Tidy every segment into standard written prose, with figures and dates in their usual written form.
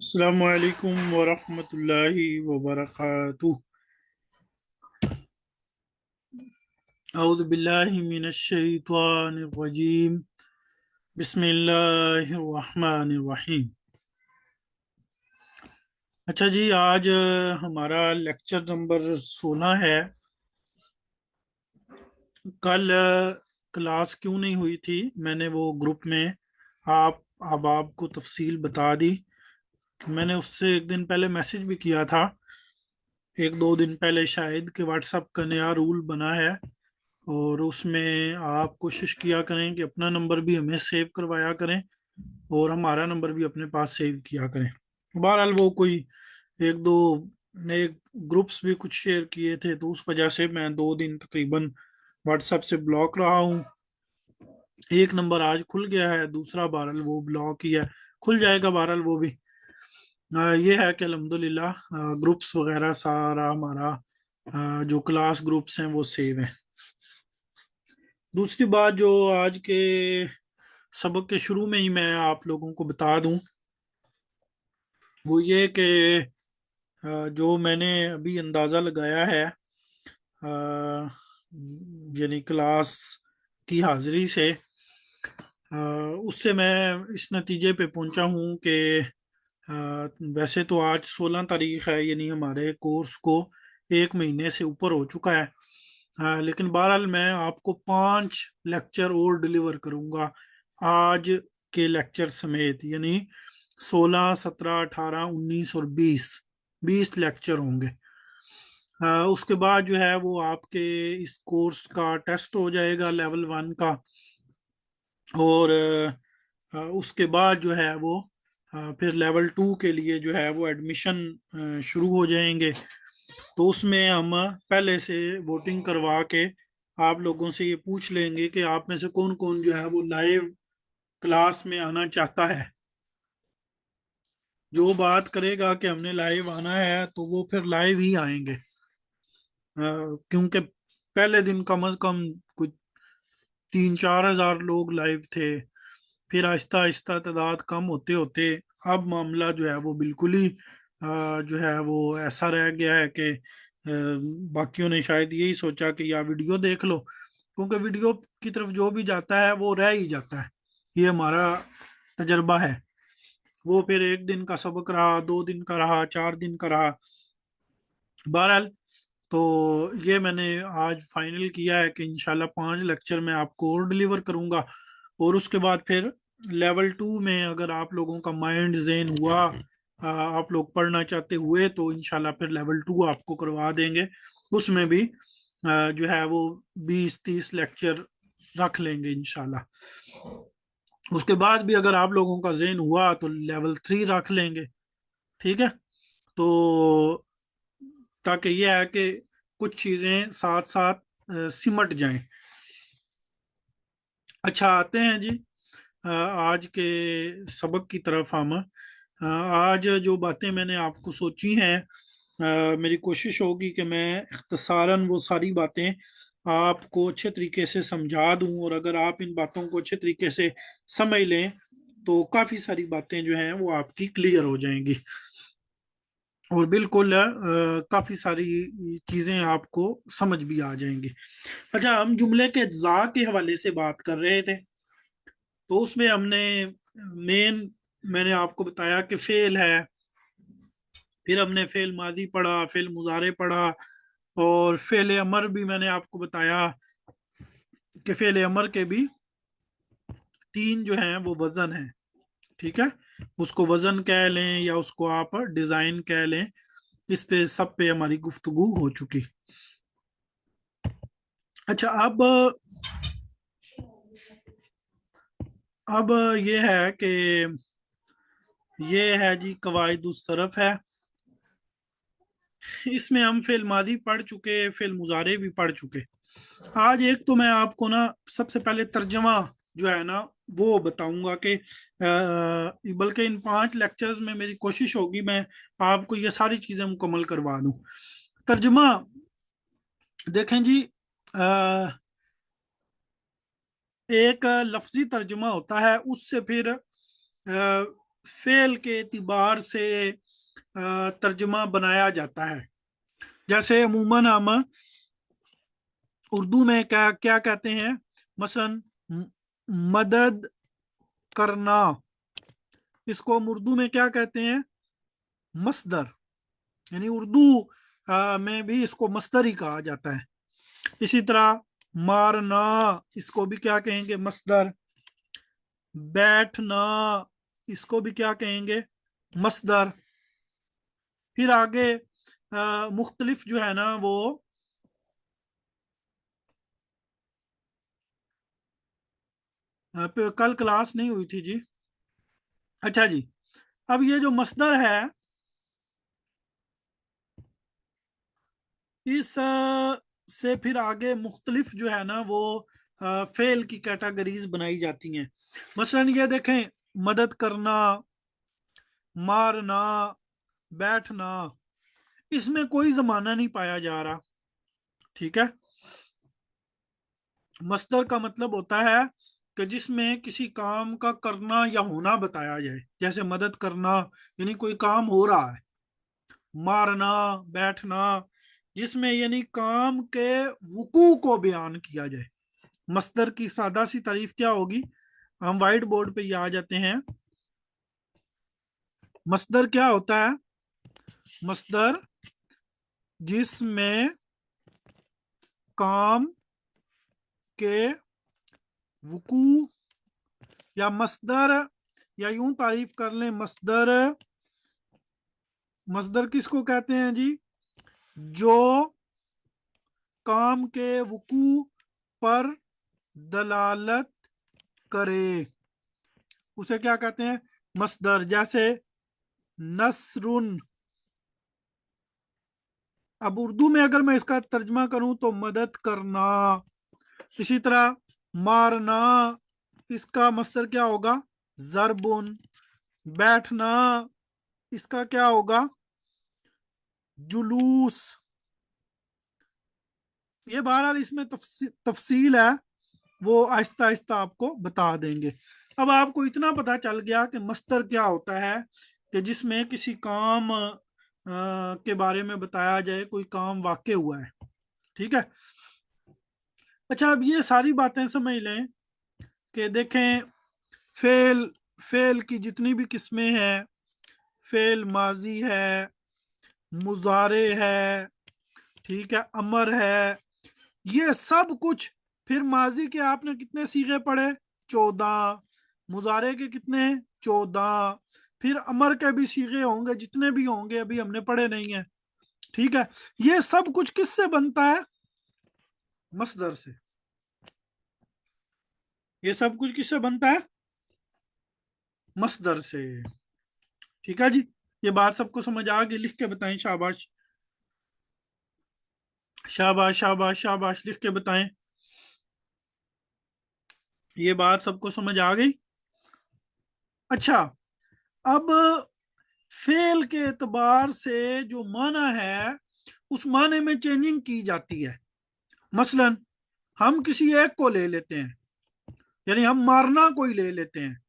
अस्सलामु अलैकुम वरहमतुल्लाहि वबरकातुह। औज़ु बिल्लाहि मिनश शैतानिर रजीम। बिस्मिल्लाहिर रहमानिर रहीम। अच्छा जी, आज हमारा लेक्चर नंबर 16 है। कल क्लास क्यों नहीं हुई थी, मैंने वो ग्रुप में आप अब आपको तफसील बता दी। मैंने उससे एक दिन पहले मैसेज भी किया था, एक दो दिन पहले शायद, कि व्हाट्सएप का नया रूल बना है और उसमें आप कोशिश किया करें कि अपना नंबर भी हमें सेव करवाया करें और हमारा नंबर भी अपने पास सेव किया करें। बहरहाल वो कोई एक दो नए ग्रुप्स भी कुछ शेयर किए थे, तो उस वजह से मैं 2 दिन तकरीबन व्हाट्सएप से ब्लॉक रहा हूँ। एक नंबर आज खुल गया है, दूसरा बहरहाल वो ब्लॉक ही है, खुल जाएगा बहरहाल वो भी। ये है कि अल्हम्दुलिल्लाह ग्रुप्स वगैरह सारा हमारा जो क्लास ग्रुप्स हैं वो सेव हैं। दूसरी बात जो आज के सबक के शुरू में ही मैं आप लोगों को बता दूं, वो ये कि जो मैंने अभी अंदाज़ा लगाया है, यानी क्लास की हाजिरी से, अ, उससे मैं इस नतीजे पे पहुंचा हूं कि अ, वैसे तो आज 16 तारीख है, यानी हमारे कोर्स को 1 महीने से ऊपर हो चुका है। लेकिन बहरहाल मैं आपको 5 लेक्चर और डिलीवर करूंगा आज के लेक्चर समेत, यानी 16, 17, 18, 19 और 20 20 लेक्चर होंगे। उसके बाद जो है वो आपके इस कोर्स का टेस्ट हो जाएगा लेवल 1 का। और उसके बाद जो है वो फिर लेवल 2 के लिए जो है वो एडमिशन शुरू हो जाएंगे। तो उसमें हम पहले से वोटिंग करवा के आप लोगों से ये पूछ लेंगे कि आप में से कौन कौन जो है वो लाइव क्लास में आना चाहता है। जो बात करेगा कि हमने लाइव आना है तो वो फिर लाइव ही आएंगे, क्योंकि पहले दिन कम से कम कुछ 3-4 हज़ार लोग लाइव थे। फिर आहिस्ता आहिस्ता तादाद कम होते होते अब मामला जो है वो बिल्कुल ही जो है वो ऐसा रह गया है कि बाकियों ने शायद यही सोचा कि या वीडियो देख लो, क्योंकि वीडियो की तरफ जो भी जाता है वो रह ही जाता है। ये हमारा तजर्बा है। वो फिर एक दिन का सबक रहा, 2 दिन का रहा, 4 दिन का रहा। बहरहाल तो ये मैंने आज फाइनल किया है कि इंशाल्लाह 5 लेक्चर मैं आपको और डिलीवर करूंगा। और उसके बाद फिर लेवल 2 में अगर आप लोगों का माइंड ज़ेन हुआ, आप लोग पढ़ना चाहते हुए, तो इंशाल्लाह फिर लेवल 2 आपको करवा देंगे। उसमें भी जो है वो 20-30 लेक्चर रख लेंगे इंशाल्लाह। उसके बाद भी अगर आप लोगों का ज़ेन हुआ तो लेवल 3 रख लेंगे। ठीक है। तो ताकि ये है कि कुछ चीज़ें साथ साथ सिमट जाएं। अच्छा, आते हैं जी आज के सबक की तरफ हम। आज जो बातें मैंने आपको सोची हैं, मेरी कोशिश होगी कि मैं इख्तिसारन वो सारी बातें आपको अच्छे तरीके से समझा दूं, और अगर आप इन बातों को अच्छे तरीके से समझ लें तो काफ़ी सारी बातें जो हैं वो आपकी क्लियर हो जाएंगी और बिल्कुल काफ़ी सारी चीज़ें आपको समझ भी आ जाएंगी। अच्छा, हम जुमले के अज्जा के हवाले से बात कर रहे थे, तो उसमें हमने मेन मैंने आपको बताया कि फेल है। फिर हमने फेल माजी पढ़ा, फेल मुजारे पढ़ा, और फेल अमर भी मैंने आपको बताया कि फेल अमर के भी 3 जो हैं वो वजन है। ठीक है। उसको वजन कह लें या उसको आप डिजाइन कह लें, इस पे सब पे हमारी गुफ्तगू हो चुकी। अच्छा, अब ये है कि ये है जी कवायदुस सरफ है। इसमें हम फेल मादी पढ़ चुके, फेल मुजारे भी पढ़ चुके। आज एक तो मैं आपको ना सबसे पहले तर्जमा जो है ना वो बताऊंगा कि बल्कि इन 5 लेक्चर्स में मेरी कोशिश होगी मैं आपको ये सारी चीजें मुकम्मल करवा दूं। तर्जमा देखें जी, एक लफ्जी तर्जमा होता है, उससे फिर फेल के एतबार से तर्जमा बनाया जाता है। जैसे अमूमन हम उर्दू में क्या क्या कहते हैं, मसलन मदद करना, इसको हम उर्दू में क्या कहते हैं, मस्दर। यानी उर्दू में भी इसको मस्दर ही कहा जाता है। इसी तरह मारना, इसको भी क्या कहेंगे, मस्दर। बैठना, इसको भी क्या कहेंगे, मस्दर। फिर आगे मुख्तलिफ जो है ना वो कल क्लास नहीं हुई थी जी। अच्छा जी, अब ये जो मस्दर है, इस से फिर आगे मुख्तलिफ जो है ना वो फेल की कैटेगरीज बनाई जाती हैं। मसलन ये देखें, मदद करना, मारना, बैठना, इसमें कोई जमाना नहीं पाया जा रहा। ठीक है, मस्दर का मतलब होता है कि जिसमें किसी काम का करना या होना बताया जाए। जैसे मदद करना यानी कोई काम हो रहा है, मारना, बैठना, जिसमें यानी काम के वकू को बयान किया जाए। मस्दर की सादा सी तारीफ क्या होगी, हम वाइट बोर्ड पे ये आ जाते हैं। मस्दर क्या होता है, मस्दर जिसमें काम के वकू, या मस्दर, या यूं तारीफ कर लें, मस्दर, मस्दर किसको कहते हैं जी, जो काम के वकू पर दलालत करे, उसे क्या कहते हैं, मस्दर। जैसे नसरुन, अब उर्दू में अगर मैं इसका तर्जमा करूं तो मदद करना। इसी तरह मारना, इसका मस्दर क्या होगा, जरबुन। बैठना, इसका क्या होगा, जुलूस। ये बहरहाल इसमें तफसील है, वो आहिस्ता आहिस्ता आपको बता देंगे। अब आपको इतना पता चल गया कि मस्तर क्या होता है, कि जिसमें किसी काम के बारे में बताया जाए, कोई काम वाक़ हुआ है। ठीक है, अच्छा अब ये सारी बातें समझ लें कि देखें, फेल, फेल की जितनी भी किस्में हैं, फेल माजी है, मुजारे है, ठीक है, अमर है, ये सब कुछ। फिर माजी के आपने कितने सीगे पढ़े, 14। मुजारे के कितने, 14। फिर अमर के भी सीगे होंगे, जितने भी होंगे अभी हमने पढ़े नहीं है। ठीक है, ये सब कुछ किससे बनता है, मसदर से। ये सब कुछ किससे बनता है, मसदर से। ठीक है जी, ये बात सबको समझ आ गई, लिख के बताएं, शाबाश शाबाश शाबाश शाबाश, लिख के बताएं। ये बात सबको समझ आ गई। अच्छा, अब फेल के एतबार से जो माना है, उस माने में चेंजिंग की जाती है। मसलन हम किसी एक को ले लेते हैं, यानी हम मारना को ही ले लेते हैं।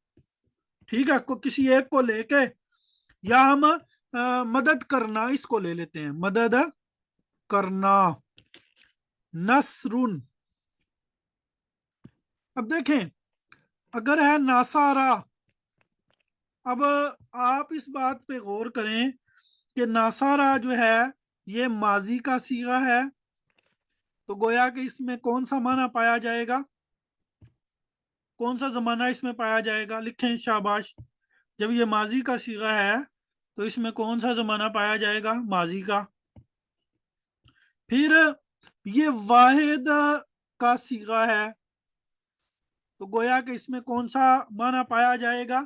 ठीक है, को किसी एक को लेके, या हम मदद करना, इसको ले लेते हैं, मदद करना, नसरुन। अब देखें, अगर है नासारा, अब आप इस बात पे गौर करें कि नासारा जो है ये माजी का सीगा है, तो गोया कि इसमें कौन सा माना पाया जाएगा, कौन सा जमाना इसमें पाया जाएगा, लिखें शाबाश। जब ये माजी का सीगा है तो इसमें कौन सा जमाना पाया जाएगा, माजी का। फिर ये वाहिद का सीगा है, तो गोया कि इसमें कौन सा माना पाया जाएगा,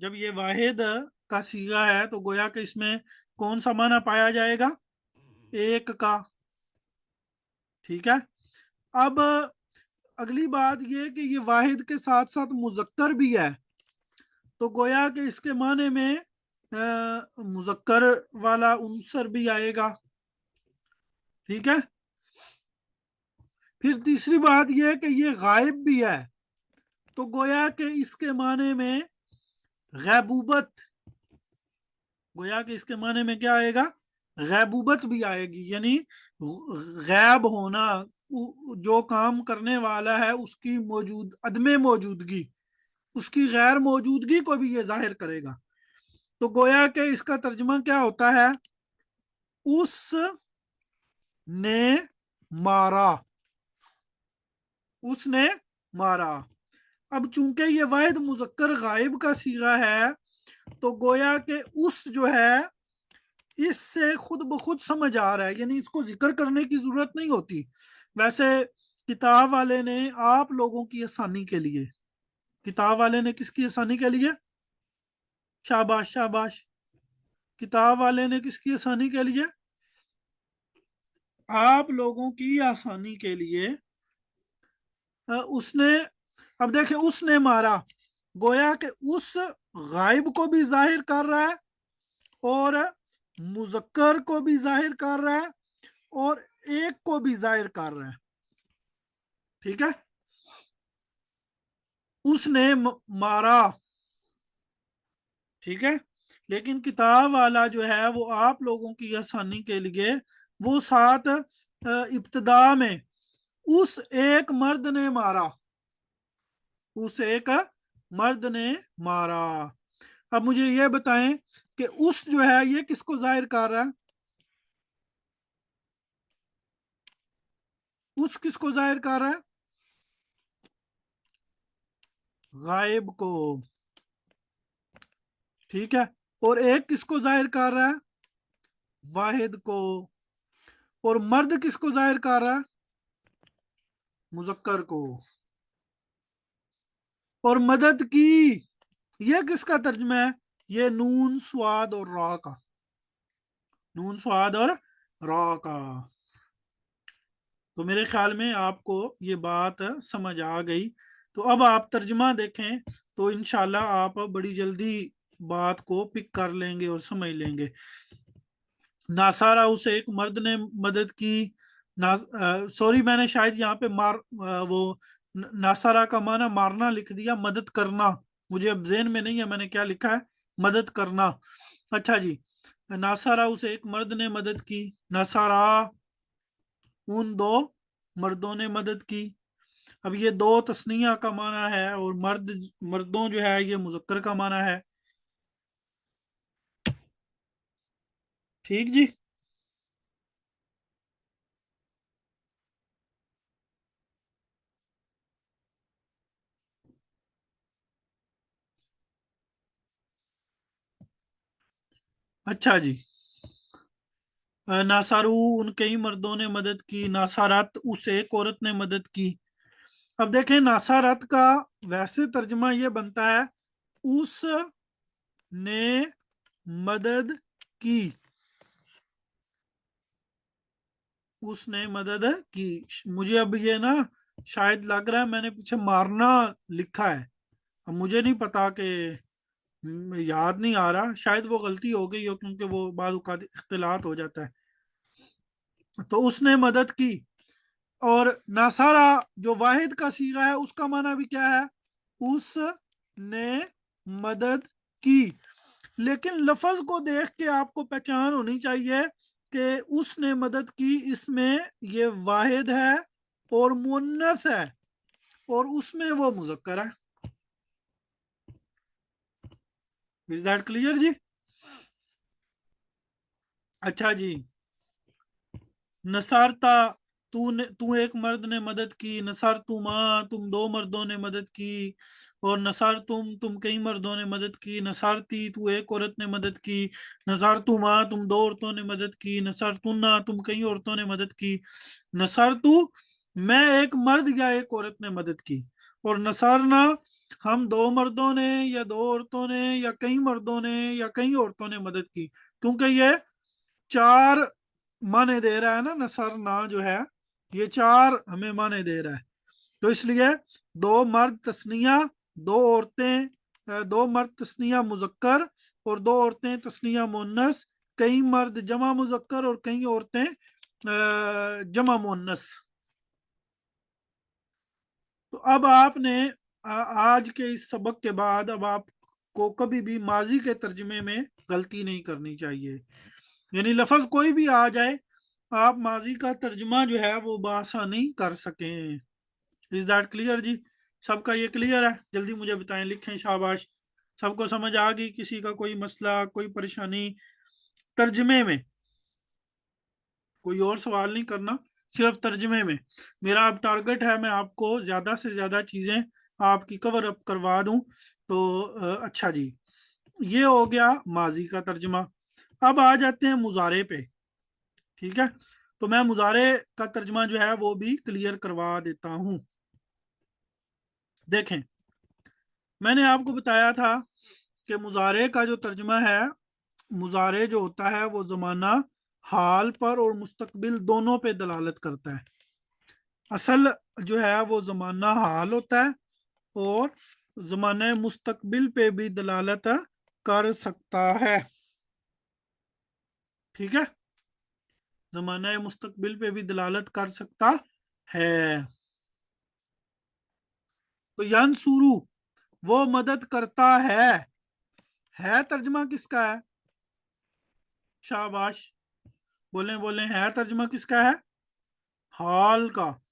जब ये वाहिद का सीगा है तो गोया कि इसमें कौन सा माना पाया जाएगा, एक का। ठीक है, अब अगली बात ये कि ये वाहिद के साथ साथ मुजक्कर भी है, तो गोया कि इसके माने में मुजक्कर वाला उनसर भी आएगा। ठीक है, फिर तीसरी बात यह है कि ये गायब भी है, تو گویا کہ اس کے معنی میں غیبوبت، گویا کہ اس کے معنی میں کیا آئے گا؟ غیبوبت بھی آئے گی، یعنی غیب ہونا، جو کام کرنے والا ہے اس کی عدم موجودگی، اس کی غیر موجودگی کو بھی یہ ظاہر کرے گا۔ تو گویا کہ اس کا ترجمہ کیا ہوتا ہے؟ اس نے مارا، اس نے مارا۔ اب چونکہ یہ واحد مذکر غائب کا صیغہ ہے تو گویا کہ اس جو ہے اس سے خود بخود سمجھ آ رہا ہے، یعنی اس کو ذکر کرنے کی ضرورت نہیں ہوتی۔ ویسے کتاب والے نے آپ لوگوں کی آسانی کے لیے، کتاب والے نے کس کی آسانی کے لیے؟ شاباش شاباش، کتاب والے نے کس کی آسانی کے لیے؟ آپ لوگوں کی آسانی کے لیے اس نے، اب دیکھیں اس نے مارا، گویا کہ اس غائب کو بھی ظاہر کر رہا ہے اور مذکر کو بھی ظاہر کر رہا ہے اور ایک کو بھی ظاہر کر رہا ہے، ٹھیک ہے؟ اس نے مارا، ٹھیک ہے؟ لیکن کتاب والا جو ہے وہ آپ لوگوں کی آسانی کے لیے وہ ساتھ ابتدا میں اس ایک مرد نے مارا، اس ایک مرد نے مارا۔ اب مجھے یہ بتائیں کہ اس جو ہے یہ کس کو ظاہر کر رہا ہے؟ اس کس کو ظاہر کر رہا ہے؟ غائب کو، ٹھیک ہے؟ اور ایک کس کو ظاہر کر رہا ہے؟ واحد کو۔ اور مرد کس کو ظاہر کر رہا ہے؟ مذکر کو۔ اور مدد کی، یہ کس کا ترجمہ ہے؟ یہ نون سواد اور را کا، نون سواد اور را کا۔ تو میرے خیال میں آپ کو یہ بات سمجھ آ گئی۔ تو اب آپ ترجمہ دیکھیں تو انشاءاللہ آپ بڑی جلدی بات کو پک کر لیں گے اور سمجھ لیں گے۔ ناصارہ اسے ایک مرد نے مدد کی، سوری میں نے شاید یہاں پہ وہ ناصارہ کا معنی مارنا لکھ دیا، مدد کرنا مجھے اب ذہن میں نہیں ہے میں نے کیا لکھا ہے، مدد کرنا۔ اچھا جی، ناصارہ اسے ایک مرد نے مدد کی، ناصارہ ان دو مردوں نے مدد کی۔ اب یہ دو تثنیہ کا معنی ہے اور مردوں جو ہے یہ مذکر کا معنی ہے، ٹھیک جی؟ اچھا جی، ناصارو ان کئی مردوں نے مدد کی، ناصارت اس ایک عورت نے مدد کی۔ اب دیکھیں ناصارت کا ویسے ترجمہ یہ بنتا ہے اس نے مدد کی، اس نے مدد کی۔ مجھے اب یہ نا شاید لگ رہا ہے میں نے پیچھے مارنا لکھا ہے، اب مجھے نہیں پتا کہ یاد نہیں آ رہا، شاید وہ غلطی ہو گئی ہو کیونکہ وہ بعض اوقات اختلاط ہو جاتا ہے۔ تو اس نے مدد کی، اور ناصارہ جو واحد کا صیغہ ہے اس کا معنی بھی کیا ہے؟ اس نے مدد کی۔ لیکن لفظ کو دیکھ کے آپ کو پہچان ہونی چاہیے کہ اس نے مدد کی، اس میں یہ واحد ہے اور مؤنث ہے اور اس میں وہ مذکر ہے۔ Is that clear جی؟ اچھا جی، نصارتا تو ایک مرد نے مدد کی، نصار تم دو مردوں نے مدد کی، اور نصار تم کئی مردوں نے مدد کی، نصارتی تو ایک عورت نے مدد کی، نصار تم دو عورتوں نے مدد کی، نصار تم کئی عورتوں نے مدد کی، نصار میں ایک مرد یا ایک عورت نے مدد کی، اور نصارنا ہم دو مردوں نے یا دو عورتوں نے یا کئی مردوں نے یا کئی عورتوں نے مدد کی، کیونکہ یہ چار معنی دے رہا ہے نا، نصرنا جو ہے یہ چار ہمیں معنی دے رہا ہے، تو اس لیے دو مرد تثنیہ، دو عورتیں، دو مرد تثنیہ مذکر اور دو عورتیں تثنیہ مؤنث، کئی مرد جمع مذکر اور کئی عورتیں جمع مؤنث۔ تو اب آپ نے आज के इस सबक के बाद अब आपको कभी भी माजी के तर्जमे में गलती नहीं करनी चाहिए, यानी लफ्ज कोई भी आ जाए आप माजी का तर्जमा जो है वो बासानी कर सकें। इज दैट क्लियर जी? सबका ये क्लियर है? जल्दी मुझे बताएं, लिखें, शाबाश। सबको समझ आ गई? किसी का कोई मसला, कोई परेशानी तर्जमे में? कोई और सवाल नहीं करना, सिर्फ तर्जमे में। मेरा अब टारगेट है मैं आपको ज़्यादा से ज़्यादा चीज़ें आपकी कवर अप करवा दूं। तो अच्छा जी, ये हो गया माजी का तर्जमा। अब आ जाते हैं मुजारे पे। ठीक है, तो मैं मुजारे का तर्जमा जो है वो भी क्लियर करवा देता हूं। देखें, मैंने आपको बताया था कि मुजारे का जो तर्जमा है, मुजारे जो होता है वो ज़माना हाल पर और मुस्तकबिल दोनों पे दलालत करता है। असल जो है वो ज़माना हाल होता है और ज़माना मुस्तकबिल पे भी दलालत कर सकता है। ठीक है, ज़माना मुस्तकबिल पे भी दलालत कर सकता है। तो यंसुरु, वो मदद करता है तर्जमा किसका है? शाबाश, बोलें बोलें, है तर्जमा किसका है? हाल का।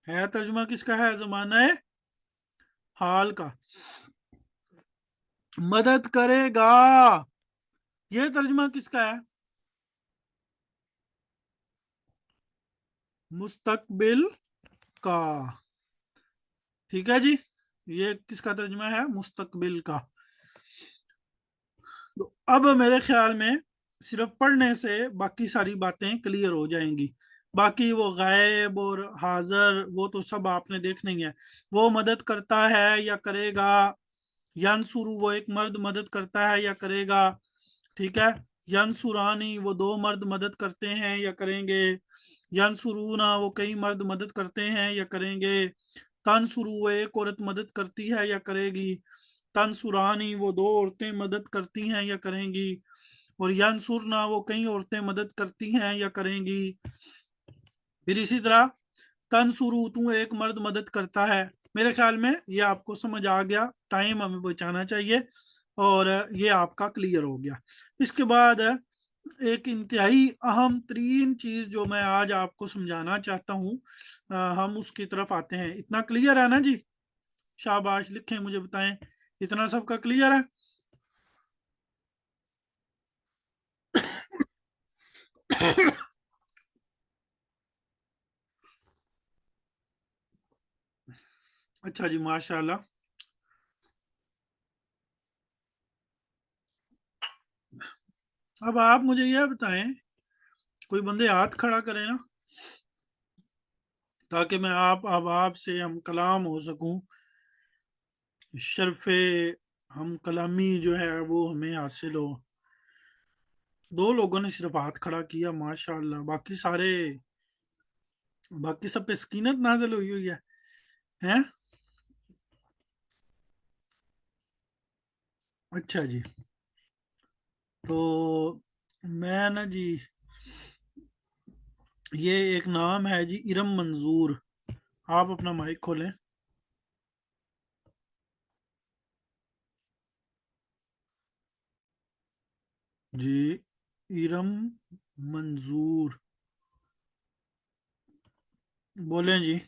है तर्जमा किसका है? ज़माना हाल का। मदद करेगा, ये तर्जमा किसका है? मुस्तकबिल का। ठीक है जी, ये किसका तर्जमा है? मुस्तकबिल का। तो अब मेरे ख्याल में सिर्फ पढ़ने से बाकी सारी बातें क्लियर हो जाएंगी। बाकी वो गायब और हाजिर वो तो सब आपने देखना ही है। वो मदद करता है या करेगा, यंसुरु वो एक मर्द मदद करता है या करेगा। ठीक है, यंसुरानी वो दो मर्द मदद करते हैं या करेंगे। यंसुरूना वो कई मर्द मदद करते हैं या करेंगे। तनसुरु वो एक औरत मदद करती है या करेगी। तनसुरानी वो दो औरतें मदद करती हैं या करेंगी। और यंसुरना वो कई औरतें मदद करती हैं या करेंगी। फिर इसी तरह तनसुरु तू एक मर्द मदद करता है। मेरे ख्याल में ये आपको समझ आ गया, टाइम हमें बचाना चाहिए और ये आपका क्लियर हो गया। इसके बाद एक इंतहाई अहम तरीन चीज जो मैं आज आपको समझाना चाहता हूँ, हम उसकी तरफ आते हैं। इतना क्लियर है ना जी? शाबाश, लिखें, मुझे बताएं, इतना सबका क्लियर है? अच्छा जी, माशाल्लाह। अब आप मुझे यह बताएं, कोई बंदे हाथ खड़ा करें ना, ताकि मैं अब आपसे हम कलाम हो सकूं, शर्फे हम कलामी जो है वो हमें हासिल हो। दो लोगों ने सिर्फ हाथ खड़ा किया, माशाल्लाह। बाकी सब पे सकीनत नाज़िल हुई हुई है, हैं? अच्छा जी, तो मैं ना जी, ये एक नाम है जी, इरम मंजूर। आप अपना माइक खोलें। जी, इरम मंजूर, बोलें जी।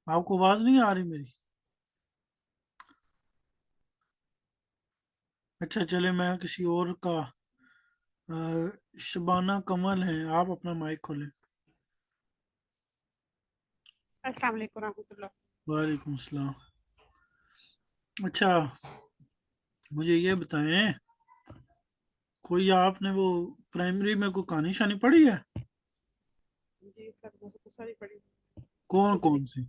आपको आवाज नहीं आ रही मेरी? अच्छा, चले, मैं किसी और का, शबाना कमल है, आप अपना माइक खोलें। अस्सलाम वालेकुम रहमतुल्लाह। वालेकुम सलाम। अच्छा, मुझे ये बताएं, कोई आपने वो प्राइमरी में कोई कहानी शानी पढ़ी है? जी सर, बहुत सारी पड़ी। कौन कुछ नहीं, कौन सी?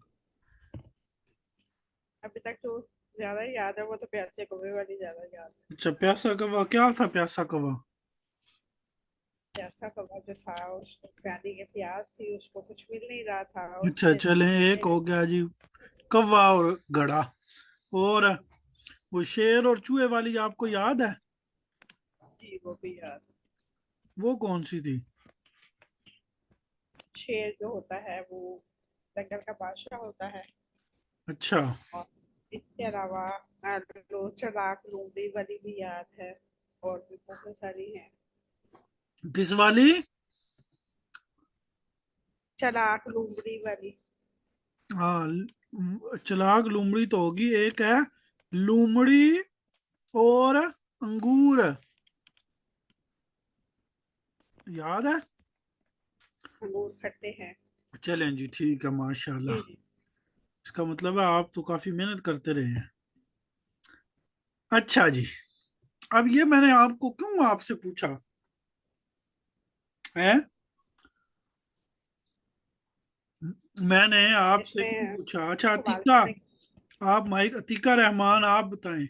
अभी तक तो ज्यादा ही याद है, वो तो प्यासे कौवे वाली ज्यादा याद है। अच्छा, प्यासा कौवा, क्या था प्यासा कौवा? प्यासा कौवा जो था, उसको प्याली के प्यास थी, उसको कुछ मिल नहीं रहा था, अच्छा, उसने चलें, एक हो गया जी कौवा और घड़ा। और वो शेर और चूहे वाली आपको याद है? जी वो भी याद। वो कौन सी थी? शेर जो होता है वो जंगल का बादशाह होता है। अच्छा, और इसके अलावा चलाक लोमड़ी वाली भी याद है, और भी बहुत सारी हैं। किस वाली? चलाक लोमड़ी वाली। हाँ, चलाक लोमड़ी तो होगी, एक है लोमड़ी और अंगूर, याद है? अंगूर खट्टे हैं। चलें जी, ठीक है, माशाल्लाह। जी जी। इसका मतलब है आप तो काफी मेहनत करते रहे हैं। अच्छा जी, अब ये मैंने आपको क्यों आपसे पूछा है, मैंने आपसे क्यों इसमें पूछा? अच्छा, सवाल अतीका, करने। आप माइक, अतीका रहमान, आप बताएं,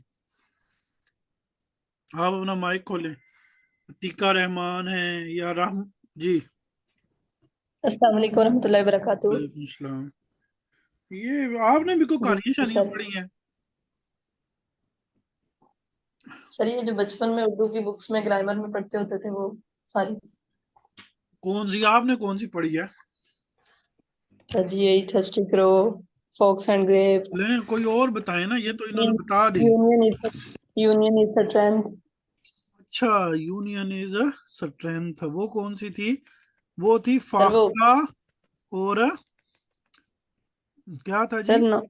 आप अपना माइक खोलें। अतीका रहमान है या राम जी? अस्सलाम वालेकुम रहमतुल्लाहि वबरकातुहू। वालेकुम सलाम। ये आपने भी को जी कहानियां शानियां सर। पढ़ी हैं? सर ये जो बचपन में उर्दू की बुक्स में ग्रामर में पढ़ते होते थे वो सारी। कौन सी आपने कौन सी पढ़ी है? सर जी यही thirsty crow, fox and grapes, लेकिन कोई और बताए ना, ये तो इन्होंने बता दी। Union is the strength. अच्छा, यूनियन इज स्ट्रेंथ, वो कौन सी थी? वो थी सर वो फाख्ता और क्या था सर जी? नो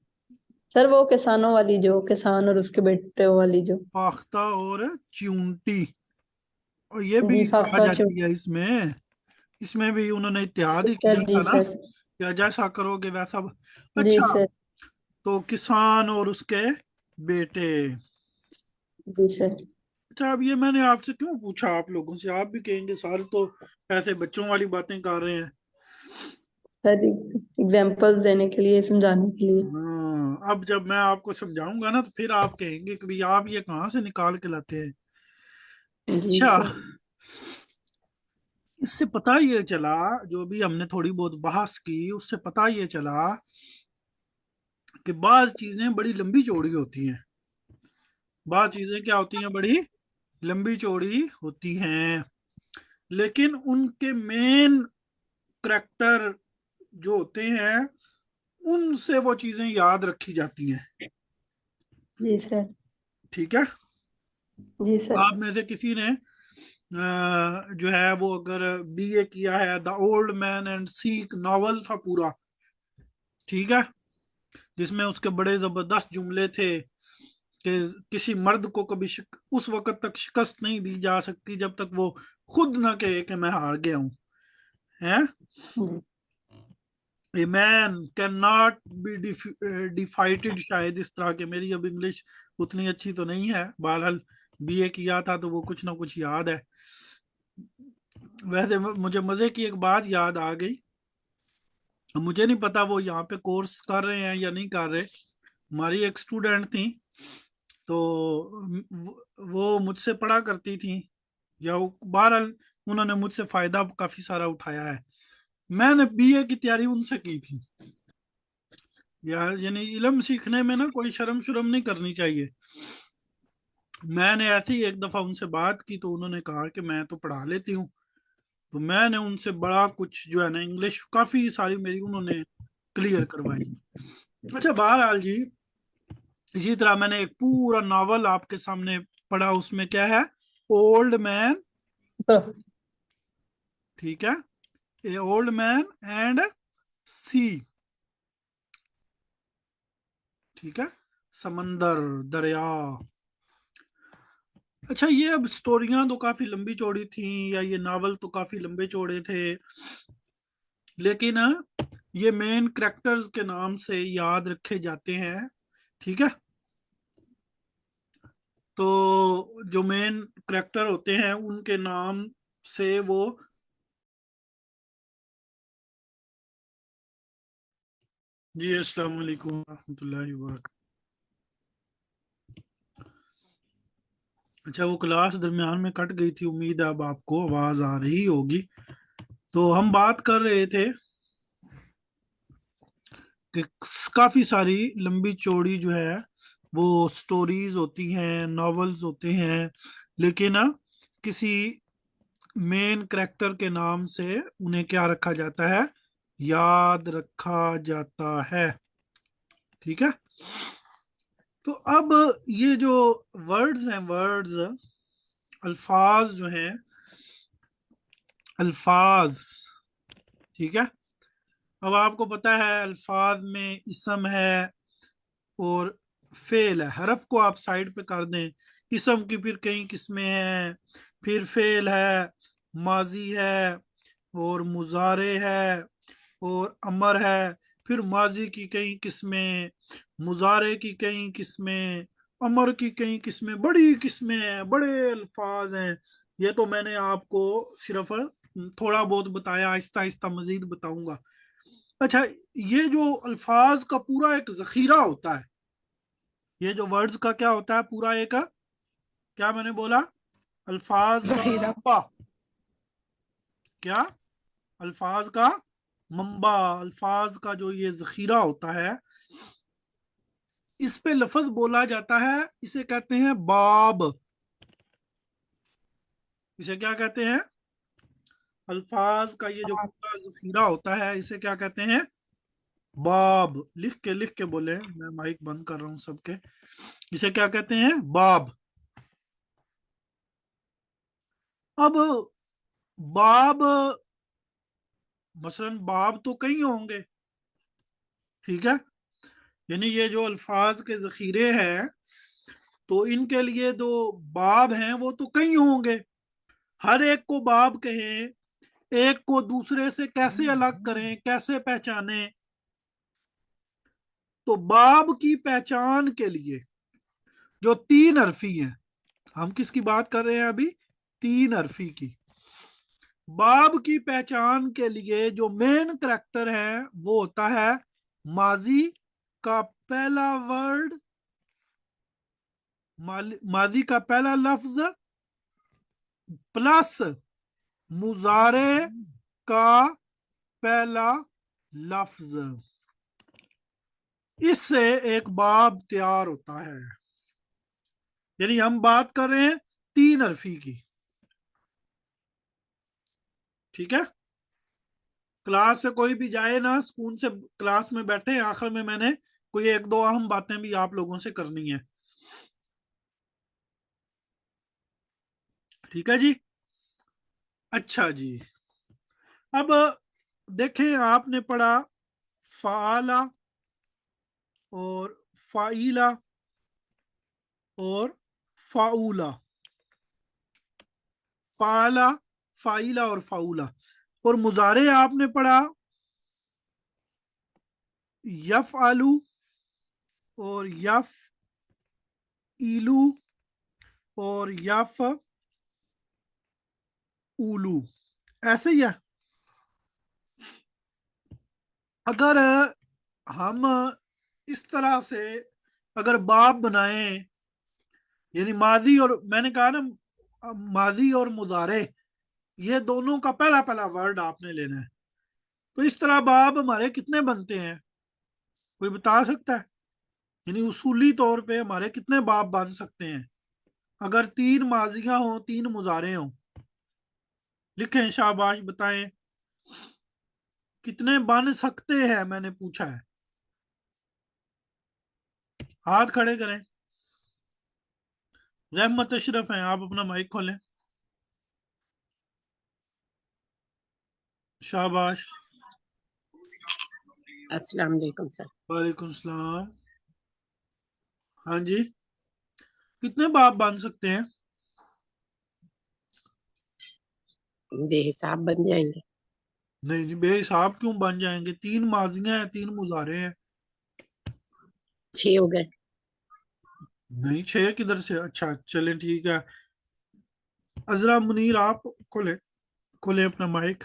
सर वो किसानों वाली, जो किसान और उसके बेटे वाली जो। फाख्ता और चिऊंटी, और ये भी जी आ फाख्ता चो। जाती है इसमें। इसमें भी उन्होंने इत्तेहाद ही सर किया जी था ना, सर। या जैसा करोगे वैसा जी अच्छा, सर। तो किसान और उसके बेटे। जी सर। अच्छा, अब ये मैंने आपसे क्यों पूछा, आप लोगों से, आप भी कहेंगे सारे तो ऐसे बच्चों वाली बातें कर रहे हैं। सर एग्जांपल्स देने के लिए, समझाने के लिए। हाँ, अब जब मैं आपको समझाऊंगा ना तो फिर आप कहेंगे कि भाई आप ये कहाँ से निकाल के लाते हैं। जी अच्छा, सर। इससे पता ये चला, जो भी हमने थोड़ी बहुत बहस की उससे पता ये चला कि बाज चीजें बड़ी लंबी चौड़ी होती हैं। बाज चीजें क्या होती हैं? बड़ी लंबी चौड़ी होती हैं, लेकिन उनके मेन करेक्टर जो होते हैं उनसे वो चीजें याद रखी जाती हैं। जी सर। ठीक है, जी सर। आप में से किसी ने जो है वो अगर बीए किया है, the old man and seek novel था पूरा, ठीक है, जिसमें उसके बड़े जबरदस्त जुमले थे कि किसी मर्द को कभी उस वक्त तक शिकस्त नहीं दी जा सकती जब तक वो खुद ना कहे कि मैं हार गया हूं, है। जी a man can not be defeated, शायद इस तरह के, मेरी अब इंग्लिश उतनी अच्छी तो नहीं है, बहरहाल बीए किया था तो वो कुछ ना कुछ याद है। वैसे मुझे मजे की एक बात याद आ गई, मुझे नहीं पता वो यहाँ पे कोर्स कर रहे हैं या नहीं कर रहे। हमारी एक स्टूडेंट थी, तो वो मुझसे पढ़ा करती थी, या बहरहाल उन्होंने मुझसे फायदा काफी सारा उठाया है। मैंने बीए की तैयारी उनसे की थी, यानी इल्म सीखने में ना कोई शर्म शुरम नहीं करनी चाहिए। मैंने ऐसे ही एक दफा उनसे बात की तो उन्होंने कहा कि मैं तो पढ़ा लेती हूँ, तो मैंने उनसे बड़ा कुछ जो है ना, इंग्लिश काफी सारी मेरी उन्होंने क्लियर करवाई। अच्छा, बहरहाल जी, इसी तरह मैंने एक पूरा नावल आपके सामने पढ़ा, उसमें क्या है? Old man, sir. ठीक है, ए ओल्ड मैन एंड सी, ठीक है, समंदर, दरिया। अच्छा, ये अब स्टोरियां तो काफी लंबी चौड़ी थी, या ये नावल तो काफी लंबे चौड़े थे, लेकिन ये मेन कैरेक्टर्स के नाम से याद रखे जाते हैं, ठीक है। तो जो मेन कैरेक्टर होते हैं उनके नाम से वो। जी, अस्सलाम वालेकुम रहमतुल्लाहि व बरकातहू। अच्छा, वो क्लास दरमियान में कट गई थी, उम्मीद है अब आपको आवाज आ रही होगी। तो हम बात कर रहे थे कि काफी सारी लंबी चौड़ी जो है वो स्टोरीज होती हैं, नॉवेल्स होते हैं, लेकिन किसी मेन कैरेक्टर के नाम से उन्हें क्या रखा जाता है? याद रखा जाता है। ठीक है, तो अब ये जो वर्ड्स हैं, वर्ड्स, अल्फाज जो हैं, अल्फाज, ठीक है। अब आपको पता है अल्फाज में इसम है और फेल है। हरफ को आप साइड पे कर दें, इसम की फिर कई किस्में हैं, फिर फेल है, माजी है, और मुजारे है, और अमर है। फिर माजी की कई किस्में, मुजारे की कई किस्में, अमर की कई किस्में, बड़ी किस्में हैं, बड़े अल्फाज हैं। ये तो मैंने आपको सिर्फ थोड़ा बहुत बताया, आहिस्ता आहिस्ता मजीद बताऊंगा। अच्छा, ये जो अल्फाज का पूरा एक जखीरा होता है, ये जो वर्ड्स का क्या होता है, पूरा एक, क्या मैंने बोला, अल्फाज का जहीरा। मंबा। क्या? अल्फाज का मंबा, अल्फाज का जो ये जखीरा होता है, इस पे लफ्ज बोला जाता है, इसे कहते हैं बाब। इसे क्या कहते हैं? अल्फाज का ये जो पूरा जखीरा होता है, इसे क्या कहते हैं? बाब। लिख के बोले, मैं माइक बंद कर रहा हूं सबके। इसे क्या कहते हैं? बाब। अब बाब, मसलन बाब तो कई होंगे, ठीक है, यानी ये जो अल्फाज के जखीरे हैं, तो इनके लिए जो बाब हैं वो तो कई होंगे। हर एक को बाब कहें, एक को दूसरे से कैसे अलग करें, कैसे पहचाने? तो बाब की पहचान के लिए जो तीन हरफी हैं, हम किसकी बात कर रहे हैं अभी? तीन हरफी की। बाब की पहचान के लिए जो मेन करैक्टर है वो होता है माजी का पहला वर्ड, माजी का पहला लफ्ज प्लस मुजारे का पहला लफ्ज, इससे एक बाब तैयार होता है। यानी हम बात कर रहे हैं तीन हरफी की, ठीक है। क्लास से कोई भी जाए ना, स्कूल से क्लास में बैठे, आखिर में मैंने कोई एक दो अहम बातें भी आप लोगों से करनी है, ठीक है जी। अच्छा जी, अब देखें, आपने पढ़ा फाला और फाइला और फाउला, फाला, फाइला और फाउला। और मुजारे आपने पढ़ा यफ आलू और यफ इलू और यफ उलू, ऐसे ही है। अगर हम इस तरह से अगर बाब बनाएं, यानी माजी, और मैंने कहा ना, माजी और मुजारे, ये दोनों का पहला पहला वर्ड आपने लेना है। तो इस तरह बाब हमारे कितने बनते हैं, कोई बता सकता है? यानी उसूली तौर पे हमारे कितने बाब बन सकते हैं अगर तीन माजियां हों, तीन मुजारे हों? लिखें, शाबाश, बताएं कितने बन सकते हैं, मैंने पूछा है। हाथ खड़े करें। रहमत अशरफ हैं, आप अपना माइक खोलें। शाबाश। अस्सलाम वालेकुम सर। वालेकुम सलाम। हाँ जी, कितने बाप बन सकते हैं? बेहिसाब बन जाएंगे। नहीं नहीं, बेहिसाब क्यों बन जाएंगे? तीन माजियां हैं, तीन मुजारे हैं। 6 हो गए। नहीं, छह किधर से? अच्छा चलें, ठीक है। अजरा मुनीर, आप खोले, खोले अपना माइक।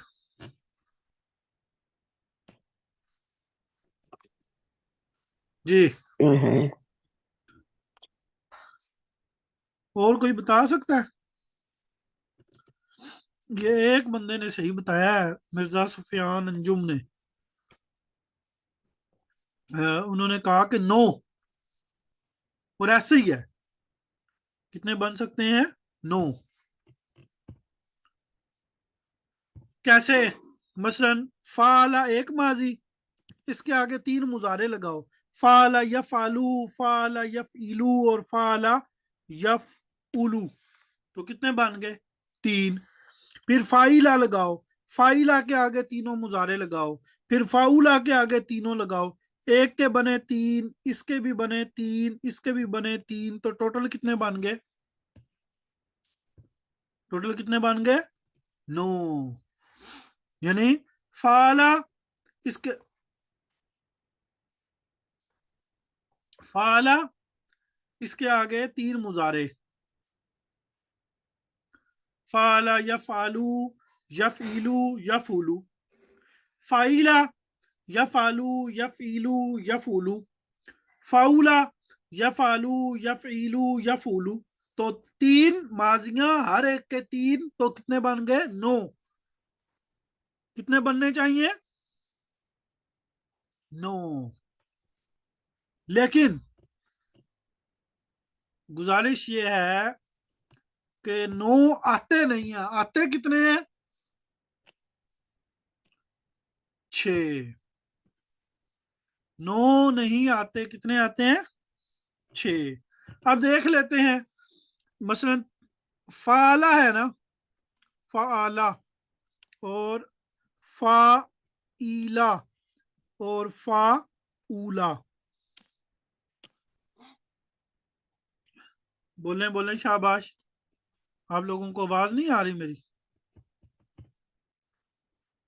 जी, और कोई बता सकता है? ये एक बंदे ने सही बताया है, मिर्जा सुफियान अंजुम ने। उन्होंने कहा कि 9, और ऐसे ही है। कितने बन सकते हैं? 9। कैसे? मसलन फाला एक माजी, इसके आगे 3 मुजारे लगाओ, फाला यफालू, फाला यफइलू और फाला यफउलू, तो कितने बन गए? 3। फिर फाइला लगाओ, फाइला के आगे तीनों मुजारे लगाओ, फिर फाउला के आगे तीनों लगाओ, एक के बने 3, इसके भी बने 3, इसके भी बने 3, तो टोटल कितने बन गए? टोटल कितने बन गए? 9। यानी फाला, इसके फाला, इसके आगे 3 मुजारे, फाला यफालू, यफइलू, यफुलू, फाइला यफालू, यफइलू, यफुलू, फाउला यफालू, यफइलू, यफुलू, तो 3 माजियां, हर एक के 3, तो कितने बन गए? 9। कितने बनने चाहिए? 9। लेकिन गुजारिश ये है कि 9 आते नहीं है। आते कितने हैं? 6। 9 नहीं आते, कितने आते हैं? 6। अब देख लेते हैं, मसलन फाला है ना, फाला और फाइला और फाउला, बोलें बोलें शाबाश। आप लोगों को आवाज नहीं आ रही मेरी?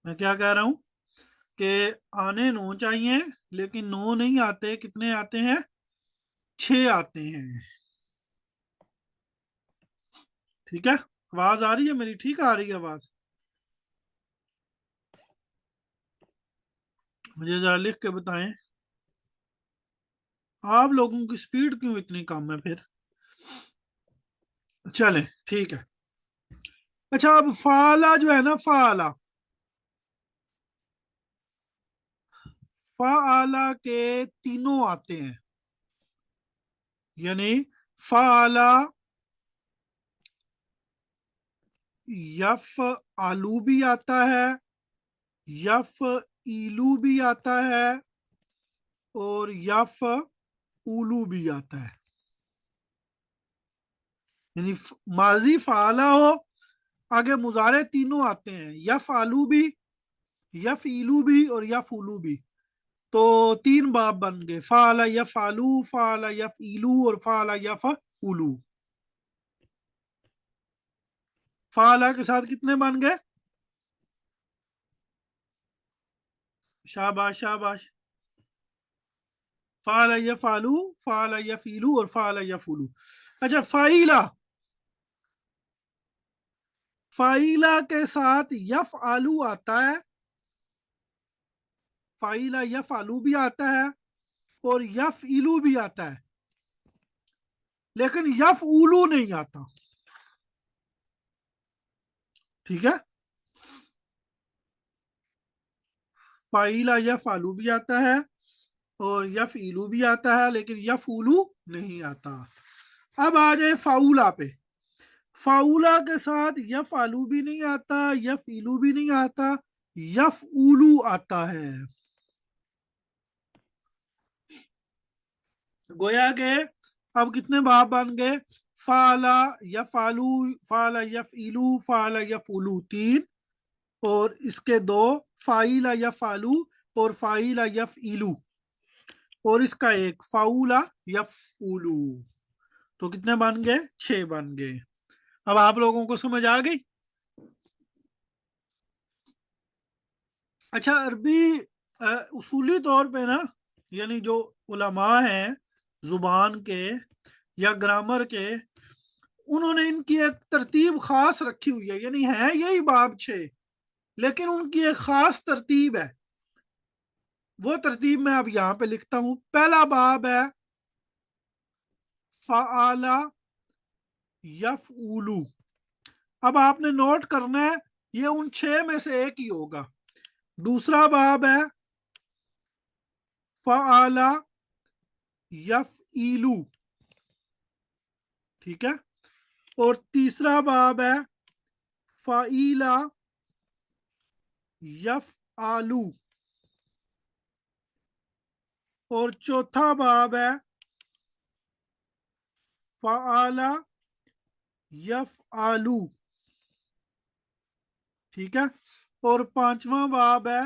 मैं क्या कह रहा हूं कि आने 9 चाहिए, लेकिन 9 नहीं आते, कितने आते हैं? 6 आते हैं। ठीक है, आवाज आ रही है मेरी? ठीक आ रही है आवाज? मुझे जरा लिख के बताएं, आप लोगों की स्पीड क्यों इतनी कम है फिर? चलें, ठीक है। अच्छा, अब फाला जो है ना, फाला, फाला के तीनों आते हैं, यानी फाला यफ आलू भी आता है, यफ इलू भी आता है और यफ उलू भी आता है। यानी माजी फाला हो, आगे मुजारे तीनों आते हैं, यफ आलू भी, यफ इलू भी और यफ उलू भी, तो 3 बाब बन गए, फाला यफ आलू, फाला यफ इलू और फाला यफ उलू। फाला के साथ कितने बन गए? शाबाश शाबाश। फाला यफालू, फाला यफीलू और फाला यफुलू। अच्छा, फाइला, फाइला के साथ यफ आलू आता है, फाइला यफ आलू भी आता है और यफ इलू भी आता है, लेकिन यफ उलू नहीं आता। ठीक है, फाइला यफ आलू भी आता है और यफ इलू भी आता है, लेकिन यफ उलू नहीं आता। अब आ जाए फाउला पे। फाउला के साथ यफ आलू भी नहीं आता, यफ इलू भी नहीं आता, यफ उलू आता है। गोया के अब कितने बाब बन गए? फाला यफालू, फाला यफइलू, फाला यफउलू 3, और इसके 2, फाइला यफालू और फाइला यफइलू, और इसका 1 फाउला यफउलू, तो कितने बन गए? 6 बन गए। अब आप लोगों को समझ आ गई? अच्छा, अरबी उसूली तौर पे ना, यानी जो उलमा हैं जुबान के या ग्रामर के, उन्होंने इनकी एक तरतीब खास रखी हुई है, यानी है यही बाब 6, लेकिन उनकी एक खास तरतीब है। वो तरतीब मैं अब यहां पे लिखता हूं। पहला बाब है फ़आला यफ़उलू। अब आपने नोट करना है, ये उन 6 में से एक ही होगा। दूसरा बाब है फ़आला यफ़इलू, ठीक है, और तीसरा बाब है फ़ाइला आलू। और चौथा बाब है फ़आला यफ़आलू, ठीक है। और पांचवा बाब है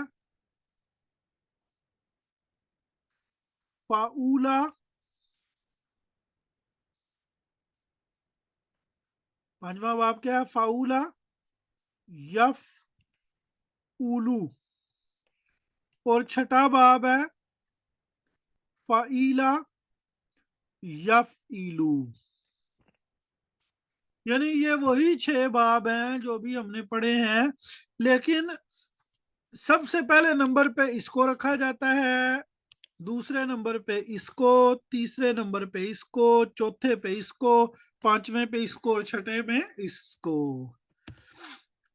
फ़ाउला, पांचवा बाब क्या है? फ़ाउला यफ़उलू। और छठा बाब है फ़ाइला यफ़इलू। यानी ये वही 6 बाब हैं जो भी हमने पढ़े हैं, लेकिन सबसे पहले नंबर पे इसको रखा जाता है, दूसरे नंबर पे इसको, तीसरे नंबर पे इसको, चौथे पे इसको, पांचवें पे इसको और छठे में इसको।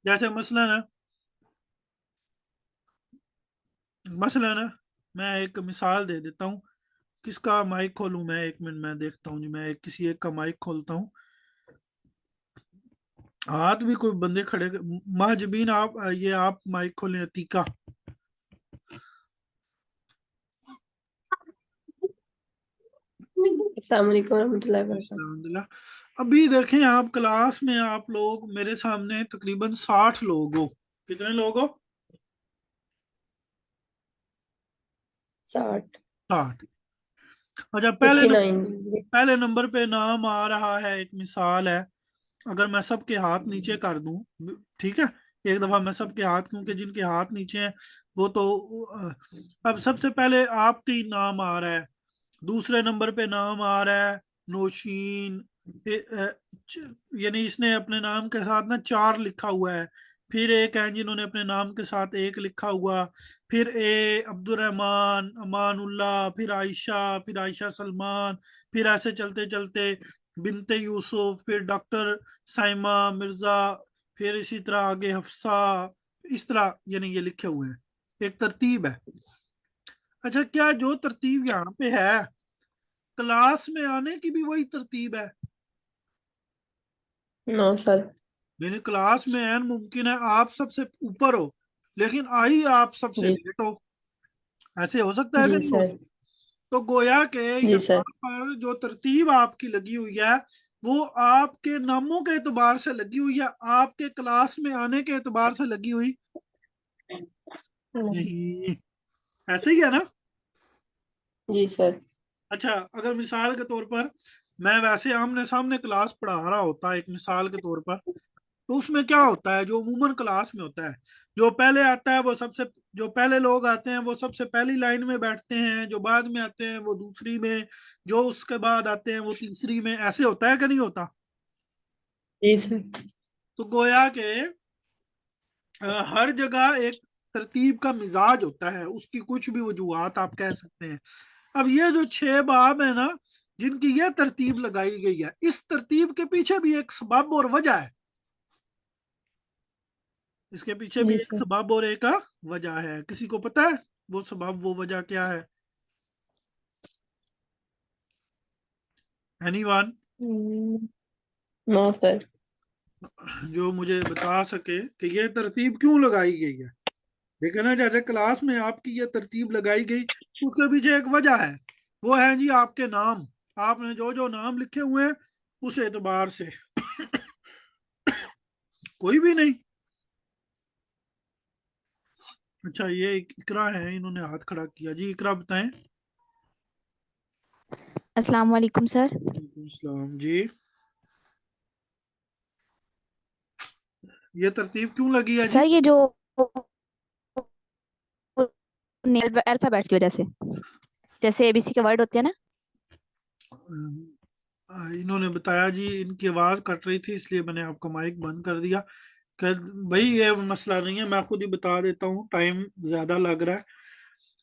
जैसे मसलन मैं एक मिसाल दे देता हूँ। किसका माइक खोलूं मैं? एक मिनट मैं देखता हूँ जी। मैं किसी एक का माइक खोलता हूँ। हाथ भी कोई बंदे खड़े, महजबीन आप ये आप माइक खोलें। अतीका, अस्सलाम वालेकुम रहमतुल्लाहि व बरकातहू। अल्हम्दुलिल्लाह। अभी देखें आप क्लास में, आप लोग मेरे सामने तकरीबन 60 लोग हो। कितने लोग हो? 60, 60। अच्छा, 59। पहले नंबर पे नाम आ रहा है, एक मिसाल है। अगर मैं सबके हाथ नीचे कर दूं, ठीक है, एक दफा मैं सबके हाथ, क्योंकि जिनके हाथ नीचे हैं वो तो अब सबसे पहले आपके ही नाम आ रहा है, दूसरे नंबर पे नाम आ रहा है नौशीन। यानी इसने अपने नाम के साथ ना 4 लिखा हुआ है। फिर एक है जिन्होंने अपने नाम के साथ 1 लिखा हुआ। फिर अब्दुलरहमान, अमानुल्लाह, फिर आयशा सलमान, फिर ऐसे चलते चलते बिनते यूसुफ, फिर डॉक्टर साइमा मिर्जा, फिर इसी तरह आगे हफ्सा, इस तरह यानी ये लिखे हुए हैं। एक तरतीब है। अच्छा, क्या जो तरतीब यहाँ पे है क्लास में आने की भी वही तरतीब है? No sir. मेरे क्लास में एन मुमकिन है आप सबसे ऊपर हो, लेकिन आई आप सबसे जी लेट हो। ऐसे हो सकता है कि जी नहीं हो? सर। तो गोया के जी यहाँ सर। पर जो तरतीब आपकी लगी हुई है वो आपके नामों के एतबार से लगी हुई है, आपके क्लास में आने के एतबार से लगी हुई नहीं। ऐसे ही है ना? जी सर। अच्छा, अगर मिसाल के तौर पर मैं वैसे आमने सामने क्लास पढ़ा रहा होता, एक मिसाल के तौर पर, तो उसमें क्या होता है, जो अमूमन क्लास में होता है, जो पहले आता है वो सबसे, जो पहले लोग आते हैं वो सबसे पहली लाइन में बैठते हैं, जो बाद में आते हैं वो दूसरी में, जो उसके बाद आते हैं वो तीसरी में। ऐसे होता है कि नहीं होता? जी सर। तो गोया के हर जगह एक तरतीब का मिजाज होता है, उसकी कुछ भी वजूहात आप कह सकते हैं। अब ये जो 6 बाब है ना, जिनकी ये तरतीब लगाई गई है, इस तरतीब के पीछे भी एक सबब और वजह है। इसके पीछे भी जी एक सर। सबब और एक वजह है। किसी को पता है वो सबब वो वजह क्या है? Anyone no sir. जो मुझे बता सके कि ये तरतीब क्यों लगाई गई है? देखे ना, जैसे क्लास में आपकी ये तरतीब लगाई गई, उसके पीछे एक वजह है। वो है जी आपके नाम, आपने जो जो नाम लिखे हुए हैं उस एतबार से। कोई भी नहीं? अच्छा, ये इकरा है, इन्होंने हाथ खड़ा किया जी। इकरा बताएं। अस्सलाम वालेकुम सर। वालेकुम सलाम जी। ये तरतीब क्यों लगी है जी? सर ये जो अल्फाबेट्स की वजह से, जैसे एबीसी के वर्ड होते हैं ना। इन्होंने बताया जी, इनकी आवाज कट रही थी इसलिए मैंने आपका माइक बंद कर दिया। भाई ये मसला नहीं है, मैं खुद ही बता देता हूँ, टाइम ज्यादा लग रहा है।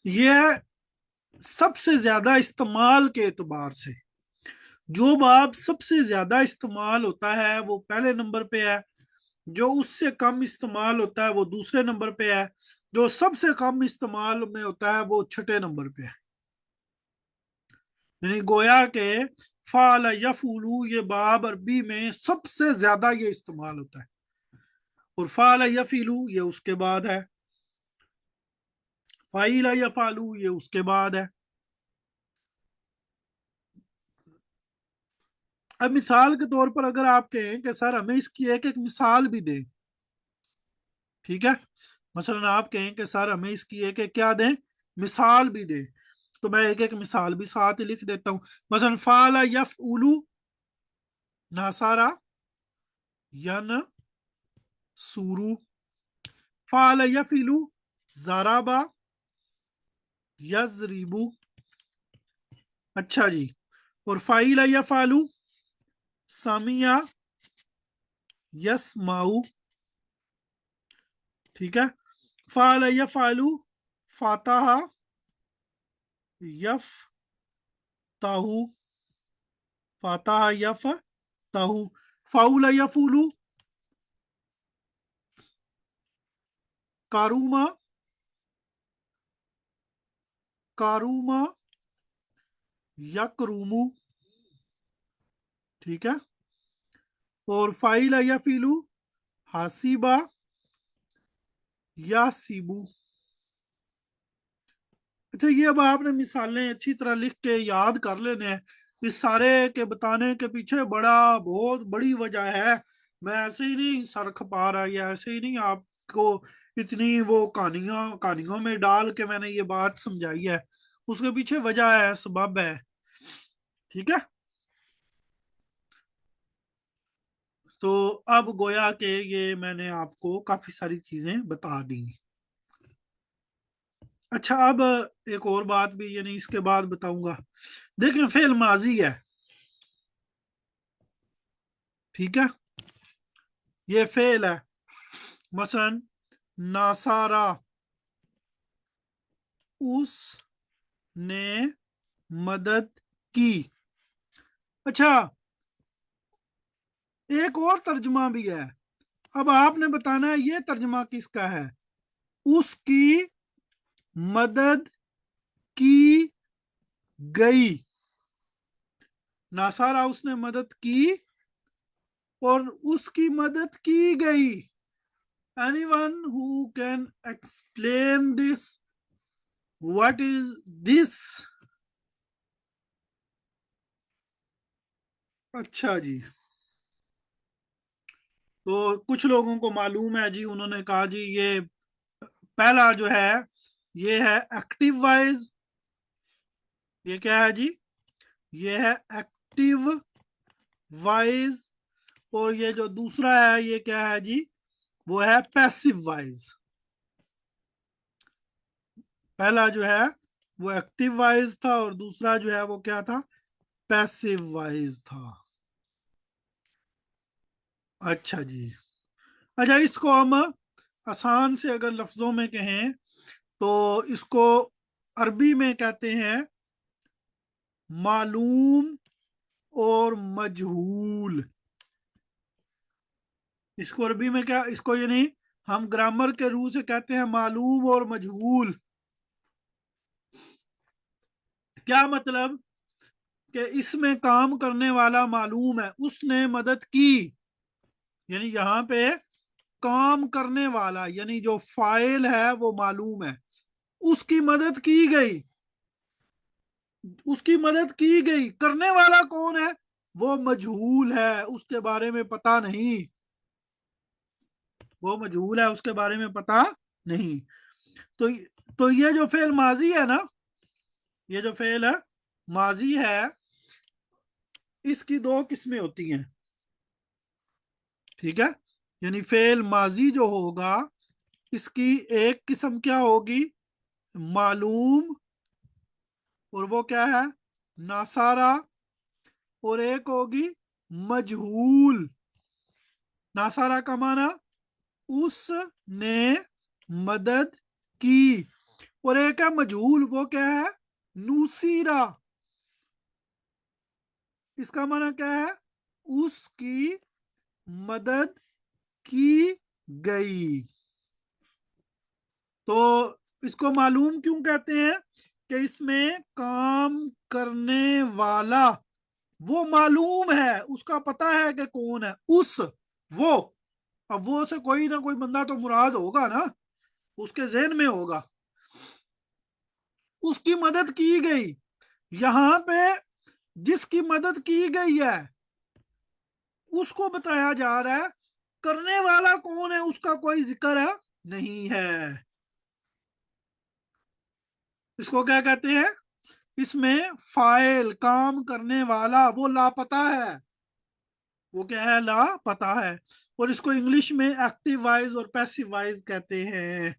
ये सबसे ज्यादा इस्तेमाल के एतबार से, जो बाब सबसे ज्यादा इस्तेमाल होता है वो पहले नंबर पे है, जो उससे कम इस्तेमाल होता है वो दूसरे नंबर पे है, जो सबसे कम इस्तेमाल में होता है वो छठे नंबर पे है। यानी गोया के फाल यफूलू ये बाब अरबी में सबसे ज्यादा ये इस्तेमाल होता है, और फाल यफीलू ये उसके बाद है। فعیلا یفعلو یہ اس کے بعد ہے. اب مثال کے طور پر اگر آپ کہیں کہ سر ہمیں اس کی ایک ایک مثال بھی دیں، ٹھیک ہے، مثلا آپ کہیں کہ سر ہمیں اس کی ایک ایک کیا دیں، مثال بھی دیں، تو میں ایک ایک مثال بھی ساتھ لکھ دیتا ہوں. مثلا فعل یفعل ناصر ینصر، فعل یفعل ضرب یضرب. اچھا جی، اور فعل یفعل سمع یسمع، ٹھیک ہے. فعل یفعل فتح یفتح، فتح یفتح. فعل یفعل کرم کرم یکرم، ٹھیک ہے. اور فعل یفعل حسب یحسب. اچھا، یہ اب آپ نے مثالیں اچھی طرح لکھ کے یاد کر لینے ہیں. اس سارے کے بتانے کے پیچھے بہت بڑی وجہ ہے. میں ایسے ہی نہیں سر کھپا رہا، یا ایسے ہی نہیں آپ کو اتنی وہ کہانیوں میں ڈال کے میں نے یہ بات سمجھائی ہے. اس کے پیچھے وجہ ہے، سبب ہے، ٹھیک ہے. تو اب گویا کہ یہ میں نے آپ کو کافی ساری چیزیں بتا دی. اچھا، اب ایک اور بات بھی یعنی اس کے بعد بتاؤں گا. دیکھیں فعل ماضی ہے، ٹھیک ہے، یہ فعل ہے. مثلا ناصارا، اس نے مدد کی. اچھا، ایک اور ترجمہ بھی ہے. اب آپ نے بتانا ہے یہ ترجمہ کس کا ہے. اس کی مدد کی گئی. ناصارا اس نے مدد کی اور اس کی مدد کی گئی. Anyone who can explain this? What is this? اچھا جی، تو کچھ لوگوں کو معلوم ہے جی، انہوں نے کہا جی یہ پہلا جو ہے یہ ہے ایکٹیو وائز. یہ کیا ہے جی؟ یہ ہے ایکٹیو وائز. اور یہ جو دوسرا ہے یہ کیا ہے جی؟ وہ ہے پیسیو وائز. پہلا جو ہے وہ ایکٹیو وائز تھا اور دوسرا جو ہے وہ کیا تھا؟ پیسیو وائز تھا. اچھا جی، اچھا اس کو ہم آسان سے اگر لفظوں میں کہیں تو اس کو عربی میں کہتے ہیں معلوم اور مجہول. اس کو عربی میں کیا، اس کو یعنی ہم گرامر کے روح سے کہتے ہیں معلوم اور مجہول. کیا مطلب کہ اس میں کام کرنے والا معلوم ہے، اس نے مدد کی، یعنی یہاں پہ کام کرنے والا یعنی جو فاعل ہے وہ معلوم ہے. اس کی مدد کی گئی، اس کی مدد کی گئی. کرنے والا کون ہے؟ وہ مجہول ہے، اس کے بارے میں پتہ نہیں. وہ مجہول ہے، اس کے بارے میں پتہ نہیں. تو یہ جو فعل ماضی ہے نا، یہ جو فعل ماضی ہے اس کی دو قسمیں ہوتی ہیں، ٹھیک ہے. یعنی فعل ماضی جو ہوگا اس کی ایک قسم کیا ہوگی؟ معلوم، اور وہ کیا ہے؟ ناصارا. اور ایک ہوگی مجہول. ناصارا کا معنی اس نے مدد کی، اور ایک ہے مجہول، وہ کیا ہے؟ نوسیرا. اس کا معنی کیا ہے؟ اس کی مدد کی گئی. تو اس کو معلوم کیوں کہتے ہیں؟ کہ اس میں کام کرنے والا وہ معلوم ہے، اس کا پتہ ہے کہ کون ہے. وہ اب وہ سے کوئی نہ کوئی بندہ تو مراد ہوگا نا، اس کے ذہن میں ہوگا. उसकी मदद की गई। यहाँ पे जिसकी मदद की गई है उसको बताया जा रहा है, करने वाला कौन है उसका कोई जिक्र है नहीं है। इसको क्या कहते हैं? इसमें फाइल, काम करने वाला, वो लापता है। वो क्या है? लापता है। और इसको इंग्लिश में एक्टिव वॉइस और पैसिव वॉइस कहते हैं।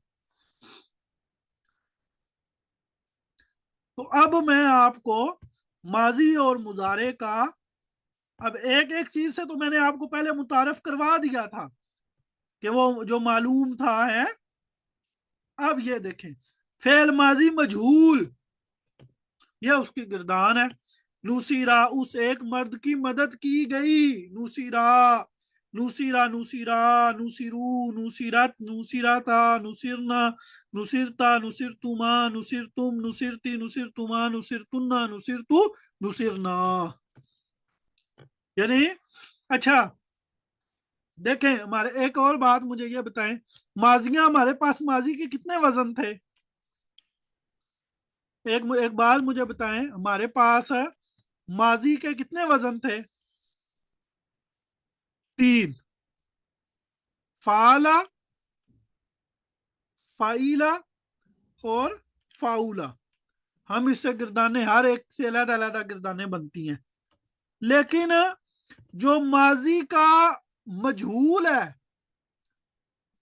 तो अब मैं आपको माजी और मुजारे का, अब एक एक चीज से तो मैंने आपको पहले मुतारफ करवा दिया था कि वो जो मालूम था है। अब ये देखें, फेल माजी मजहूल, ये उसकी गिरदान है। नुसीरा, उस एक मर्द की मदद की गई। नुसीरा, नुसीरा, नुसीरा, नुसीरू, नुसीरत, नुसीराता, नुसिरना, नुसिरता, नुसिरतुमा, नुसिरतुम, नुसिरती, नुसिरतुमा, नुसिरतुन्ना, नुसिरतु, नुसिरना। यानी अच्छा देखें, हमारे एक और बात मुझे ये बताएं, माजियां हमारे पास माजी के कितने वजन थे? एक बात मुझे बताएं, हमारे पास माजी के कितने वजन थे? 3, फाला, फाइला और फाउला। हम इससे गिरदाने, हर एक से अलग अलग गिरदाने बनती हैं। लेकिन जो माजी का मजहूल है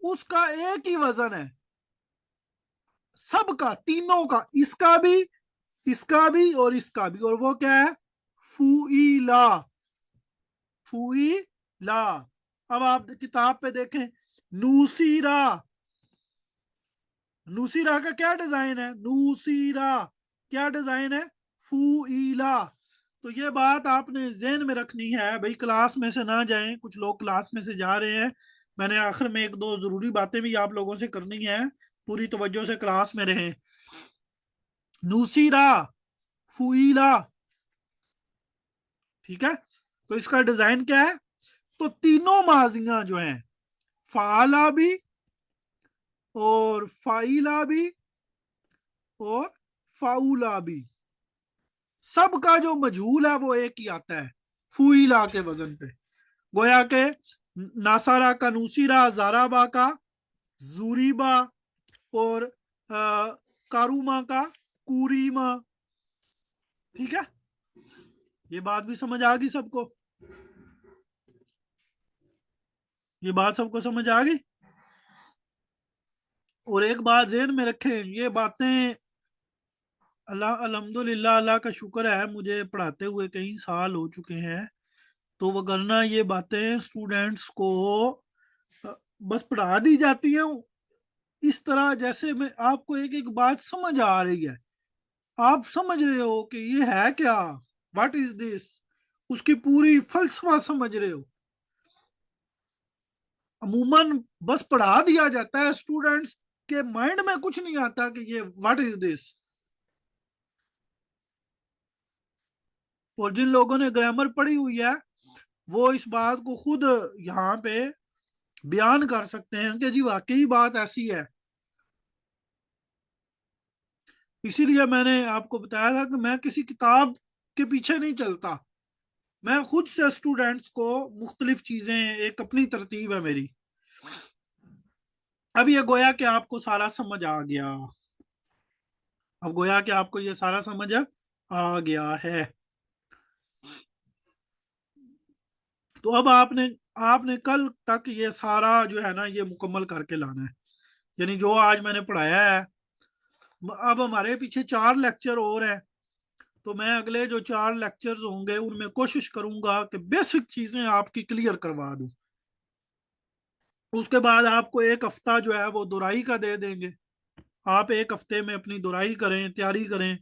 उसका एक ही वजन है सबका, तीनों का, इसका भी, इसका भी और इसका भी। और वो क्या है? फुईला, फुईला। अब आप किताब पे देखें, नूसीरा, नूसीरा का क्या डिजाइन है? नूसीरा क्या डिजाइन है? फुईला। तो ये बात आपने ज़हन में रखनी है भाई, क्लास में से ना जाएं। कुछ लोग क्लास में से जा रहे हैं, मैंने आखिर में एक दो जरूरी बातें भी आप लोगों से करनी है, पूरी तवज्जो से क्लास में रहें। नूसीरा, फुईला, ठीक है। तो इसका डिजाइन क्या है? तो तीनों माजियां जो हैं, फाला भी और फाइला भी और फाउला भी, सबका जो मजहूल है वो एक ही आता है, फुईला के वजन पे। गोया के नासारा का नूसीरा, जाराबा का जूरीबा और कारूमा का कूरीमा। ठीक है, ये बात भी समझ आ गई सबको? ये बात सबको समझ आ गई? और एक बात ज़हन में रखें, ये बातें अल्लाह, अल्हम्दुलिल्लाह, अल्लाह का शुक्र है, मुझे पढ़ाते हुए कई साल हो चुके हैं। तो वगरना ये बातें स्टूडेंट्स को बस पढ़ा दी जाती हैं इस तरह जैसे मैं आपको एक एक बात समझ आ रही है, आप समझ रहे हो कि ये है क्या, व्हाट इज दिस, उसकी पूरी फलसफा समझ रहे हो। अमूमन बस पढ़ा दिया जाता है, स्टूडेंट्स के माइंड में कुछ नहीं आता कि ये व्हाट इज दिस। और जिन लोगों ने ग्रामर पढ़ी हुई है वो इस बात को खुद यहाँ पे बयान कर सकते हैं कि जी वाकई बात ऐसी है। इसीलिए मैंने आपको बताया था कि मैं किसी किताब के पीछे नहीं चलता, मैं खुद से स्टूडेंट्स को मुख्तलिफ चीजें, एक अपनी तरतीब है मेरी। अब ये गोया कि आपको सारा समझ आ गया, अब गोया कि आपको ये सारा समझ आ गया है। तो अब आपने आपने कल तक ये सारा जो है ना ये मुकम्मल करके लाना है, यानी जो आज मैंने पढ़ाया है। अब हमारे पीछे 4 लेक्चर और हैं, तो मैं अगले जो 4 लेक्चर्स होंगे उनमें कोशिश करूंगा कि बेसिक चीजें आपकी क्लियर करवा दूं। उसके बाद आपको एक हफ्ता जो है वो दोहराई का दे देंगे, आप एक हफ्ते में अपनी दोहराई करें, तैयारी करें।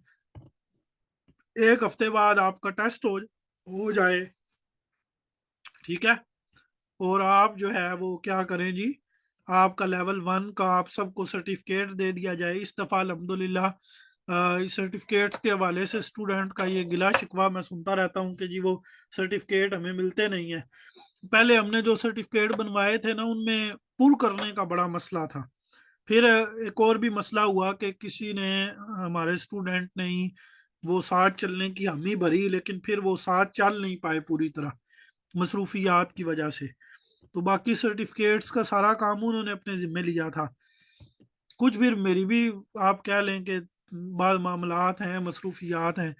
एक हफ्ते बाद आपका टेस्ट हो जाए, ठीक है। और आप जो है वो क्या करें जी, आपका लेवल 1 का आप सबको सर्टिफिकेट दे दिया जाए। इस दफ़ा अल्हम्दुलिल्लाह सर्टिफिकेट्स के हवाले से स्टूडेंट का ये गिला शिकवा मैं सुनता रहता हूँ कि जी वो सर्टिफिकेट हमें मिलते नहीं है। पहले हमने जो सर्टिफिकेट बनवाए थे ना उनमें पुल करने का बड़ा मसला था, پھر ایک اور بھی مسئلہ ہوا کہ کسی نے ہمارے اسٹوڈنٹ نے ہی وہ ساتھ چلنے کی حامی بھری، لیکن پھر وہ ساتھ چل نہیں پائے پوری طرح مصروفیات کی وجہ سے، تو باقی سرٹیفکیٹس کا سارا کام انہوں نے اپنے ذمے لیا تھا. کچھ بھی میری بھی آپ کہہ لیں کہ بعض معاملات ہیں، مصروفیات ہیں.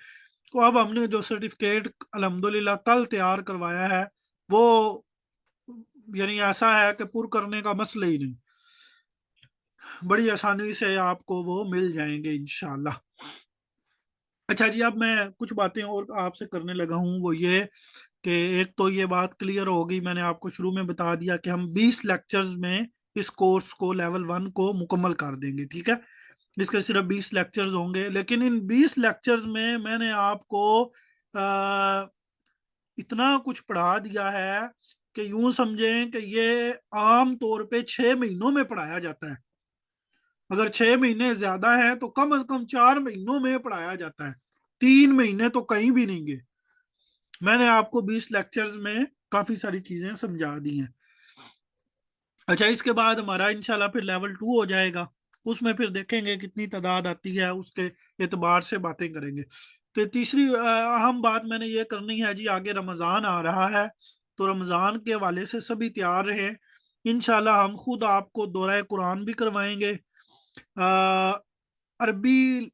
تو اب ہم نے جو سرٹیفکیٹ الحمدللہ کل تیار کروایا ہے وہ یعنی ایسا ہے کہ پر کرنے کا مسئلہ ہی نہیں، بڑی آسانی سے آپ کو وہ مل جائیں گے انشاءاللہ. اچھا جی، اب میں کچھ باتیں اور آپ سے کرنے لگا ہوں، وہ یہ کہ ایک تو یہ بات کلیئر ہوگی، میں نے آپ کو شروع میں بتا دیا کہ ہم 20 لیکچرز میں اس کورس کو لیول 1 کو مکمل کر دیں گے. ٹھیک ہے، اس کے صرف 20 لیکچرز ہوں گے، لیکن ان 20 لیکچرز میں نے آپ کو اتنا کچھ پڑھا دیا ہے کہ یوں سمجھیں کہ یہ عام طور پہ 6 مہینوں میں پڑھایا جاتا ہے. اگر 6 مہینے زیادہ ہیں تو کم از کم 4 مہینوں میں پڑھایا جاتا ہے، 3 مہینے تو کہیں بھی نہیں گے. میں نے آپ کو 20 لیکچرز میں کافی ساری چیزیں سمجھا دی ہیں. اچھا، اس کے بعد ہمارا انشاءاللہ پھر لیول 2 ہو جائے گا، اس میں پھر دیکھیں گے کتنی تعداد آتی ہے، اس کے اعتبار سے باتیں کریں گے. تو تیسری اہم بات میں نے یہ کرنی ہے جی، آگے رمضان آ رہا ہے تو رمضان کے حوالے سے سبھی تیار رہیں. انشاءاللہ ہم خود آپ کو دورہ قرآن بھی کروائیں گے. عربی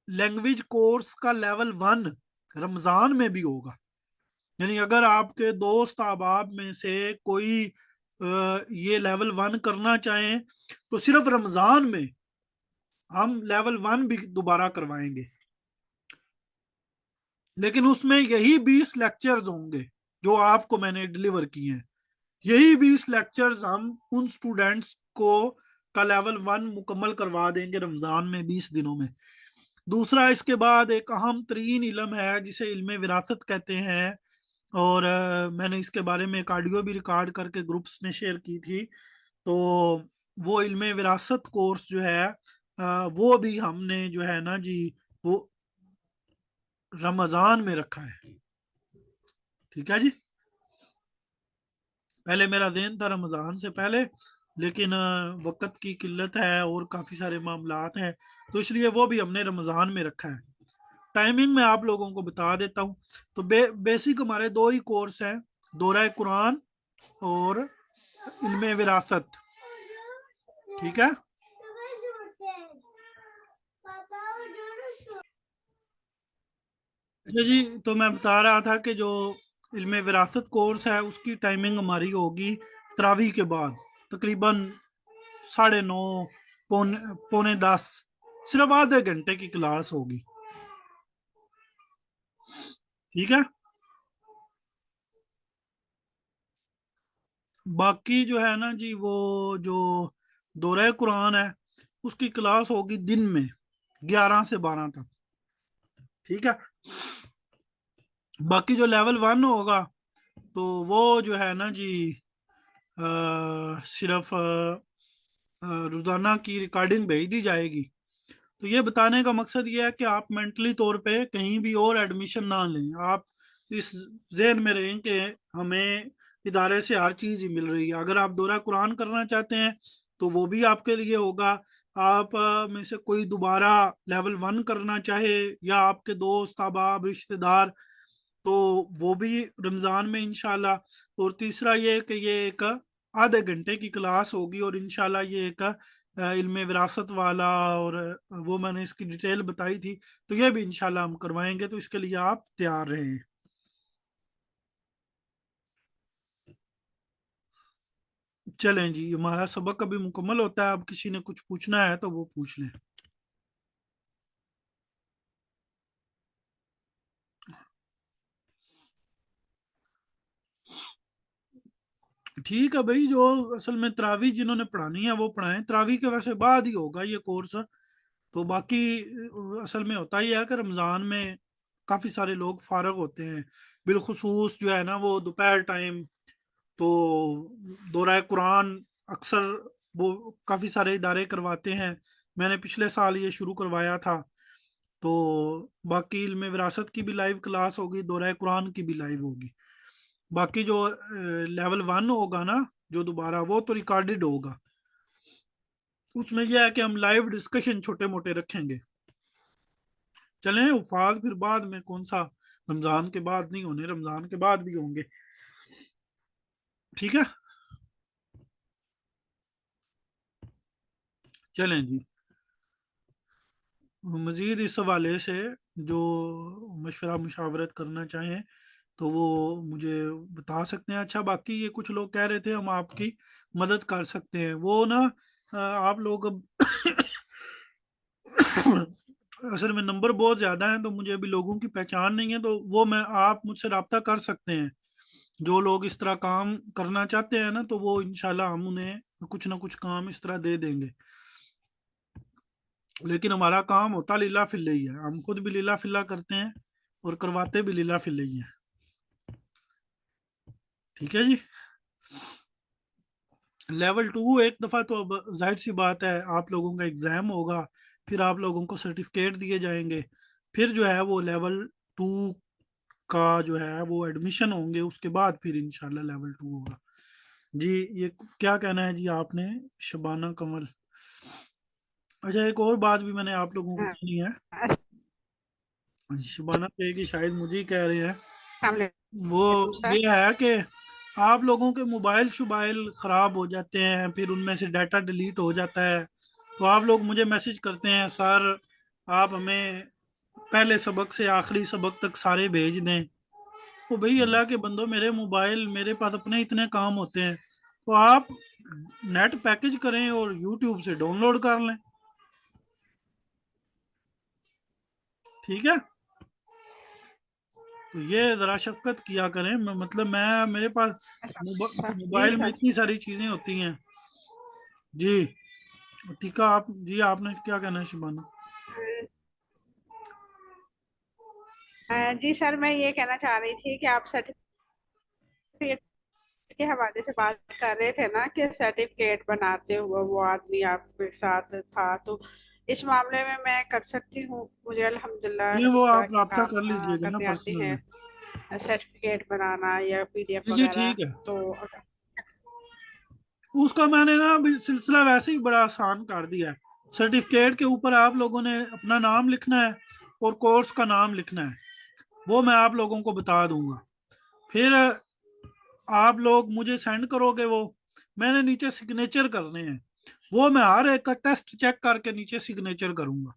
لینگویج کورس کا لیول 1 رمضان میں بھی ہوگا. یعنی اگر آپ کے دوست احباب میں سے کوئی یہ لیول 1 کرنا چاہیں تو صرف رمضان میں ہم لیول 1 بھی دوبارہ کروائیں گے، لیکن اس میں یہی 20 لیکچرز ہوں گے جو آپ کو میں نے ڈیلیور کیے ہیں. یہی 20 لیکچرز ہم ان سٹوڈنٹس کو کا لیول 1 مکمل کروا دیں گے رمضان میں 20 دنوں میں. دوسرا، اس کے بعد ایک اہم ترین علم ہے جسے علم وراثت کہتے ہیں، اور میں نے اس کے بارے میں ایک آڈیو بھی ریکارڈ کر کے گروپس میں شیئر کی تھی. تو وہ علم وراثت کورس جو ہے وہ بھی ہم نے جو ہے نا جی وہ رمضان میں رکھا ہے. ٹھیک ہے جی، پہلے میرا ذہن تھا رمضان سے پہلے، لیکن وقت کی قلت ہے اور کافی سارے معاملات ہیں، تو اس لیے وہ بھی ہم نے رمضان میں رکھا ہے. ٹائمنگ میں آپ لوگوں کو بتا دیتا ہوں. تو بیسک ہمارے 2 ہی کورس ہیں، دورہ قرآن اور علم وراثت. ٹھیک ہے، اچھا جی. تو میں بتا رہا تھا کہ جو علم وراثت کورس ہے اس کی ٹائمنگ ہماری ہوگی تراویح کے بعد، تقریباً 9:30 پونے 10، صرف آدھے گھنٹے کی کلاس ہوگی. ٹھیک ہے، باقی جو ہے نا جی وہ جو دورہ قرآن ہے اس کی کلاس ہوگی دن میں 11 سے 12 تک. ٹھیک ہے، باقی جو لیول 1 ہوگا تو وہ جو ہے نا جی صرف روزانہ کی ریکارڈنگ بھیج دی جائے گی. تو یہ بتانے کا مقصد یہ ہے کہ آپ مینٹلی طور پہ کہیں بھی اور ایڈمیشن نہ لیں. آپ اس ذہن میں رہیں کہ ہمیں ادارے سے ہر چیز ہی مل رہی ہے. اگر آپ دورہ قرآن کرنا چاہتے ہیں تو وہ بھی آپ کے لیے ہوگا. آپ میں سے کوئی دوبارہ لیول 1 کرنا چاہے یا آپ کے دوست احباب رشتہ دار تو وہ بھی رمضان میں انشاءاللہ. اور تیسرا یہ کہ یہ ایک آدھے گھنٹے کی کلاس ہوگی، اور انشاءاللہ یہ ایک علم وراثت والا، اور وہ میں نے اس کی ڈیٹیل بتائی تھی، تو یہ بھی انشاءاللہ ہم کروائیں گے. تو اس کے لیے آپ تیار رہیں. چلیں جی، ہمارا سبق ابھی مکمل ہوتا ہے. اب کسی نے کچھ پوچھنا ہے تو وہ پوچھ لیں. ٹھیک ہے بھائی، جو اصل میں تراویح جنہوں نے پڑھانی ہے وہ پڑھائیں. تراویح کے ویسے بعد ہی ہوگا یہ کورس. تو باقی اصل میں ہوتا ہی ہے کہ رمضان میں کافی سارے لوگ فارغ ہوتے ہیں، بالخصوص جو ہے نا وہ دوپہر ٹائم. تو دورہ قرآن اکثر وہ کافی سارے ادارے کرواتے ہیں. میں نے پچھلے سال یہ شروع کروایا تھا. تو باقی علم وراثت کی بھی لائیو کلاس ہوگی، دورہ قرآن کی بھی لائیو ہوگی. باقی جو لیول 1 ہوگا نا جو دوبارہ، وہ تو ریکارڈڈ ہوگا. اس میں یہ ہے کہ ہم لائیو ڈسکشن چھوٹے موٹے رکھیں گے. چلیں وفاظ پھر بعد میں کون سا رمضان کے بعد نہیں ہونے, رمضان کے بعد بھی ہوں گے, ٹھیک ہے. چلیں جی, مزید اس حوالے سے جو مشورہ مشاورت کرنا چاہیں تو وہ مجھے بتا سکتے ہیں. اچھا باقی یہ کچھ لوگ کہہ رہے تھے ہم آپ کی مدد کر سکتے ہیں, وہ نا آپ لوگ اب اصل میں نمبر بہت زیادہ ہیں تو مجھے ابھی لوگوں کی پہچان نہیں ہے, تو وہ میں آپ مجھ سے رابطہ کر سکتے ہیں. جو لوگ اس طرح کام کرنا چاہتے ہیں نا تو وہ انشاءاللہ ہم انہیں کچھ نہ کچھ کام اس طرح دے دیں گے. لیکن ہمارا کام ہوتا للہ فی اللہ ہی ہے, ہم خود بھی للہ فی اللہ کرتے ہیں اور کرواتے بھی للہ فی اللہ ہی ہیں. ٹھیک ہے جی. لیول 2 ایک دفعہ تو اب ظاہر سی بات ہے آپ لوگوں کا ایگزام ہوگا, پھر آپ لوگوں کو سرٹیفکیٹ دیے جائیں گے, پھر جو ہے وہ لیول 2 کا جو ہے وہ ایڈمیشن ہوں گے, اس کے بعد پھر انشاءاللہ لیول 2 ہوگا. جی یہ کیا کہنا ہے جی آپ نے شبانہ کمل؟ اچھا ایک اور بات بھی میں نے آپ لوگوں کو کہنی ہے. شبانہ کہے کہ شاید مجھے ہی کہہ رہے ہیں, السلام وہ علیکم سر. یہ ہے کہ آپ لوگوں کے موبائل شبائل خراب ہو جاتے ہیں, پھر ان میں سے ڈیٹا ڈیلیٹ ہو جاتا ہے, تو آپ لوگ مجھے میسج کرتے ہیں سر آپ ہمیں پہلے سبق سے آخری سبق تک سارے بھیج دیں. تو بھئی اللہ کے بندو, میرے موبائل میرے پاس اپنے اتنے کام ہوتے ہیں, تو آپ نیٹ پیکج کریں اور یوٹیوب سے ڈاؤن لوڈ کر لیں, ٹھیک ہے. تو یہ ذرا شفقت کیا کریں, مطلب میں میرے پاس جی موبائل میں سر. اتنی ساری چیزیں ہوتی ہیں. جی ٹھیک ہے. آپ جی آپ نے کیا کہنا ہے شبانہ؟ جی سر میں یہ کہنا چاہ رہی تھی کہ آپ سرٹیفکیٹ کے حوالے سے بات کر رہے تھے نا کہ سرٹیفکیٹ بناتے ہوئے وہ آدمی آپ کے ساتھ تھا, تو اس معاملے میں کر سکتی ہوں. مجھے الحمدللہ نہیں اس وہ طرح آپ کے رابطہ کام کر لیجئے گا نا کرنے آتے پرسنل ہیں, میں. سرٹیفکیٹ بنانا یا PDF جی وغیرہ. ٹھیک ہے, تو اس کا میں نے نا ابھی سلسلہ ویسے ہی بڑا آسان کر دیا ہے. سرٹیفکیٹ کے اوپر آپ لوگوں نے اپنا نام لکھنا ہے اور کورس کا نام لکھنا ہے, وہ میں آپ لوگوں کو بتا دوں گا. پھر آپ لوگ مجھے سینڈ کرو گے, وہ میں نے نیچے سگنیچر کرنے ہیں, وہ میں ہر ایک کا ٹیسٹ چیک کر کے نیچے سگنیچر کروں گا.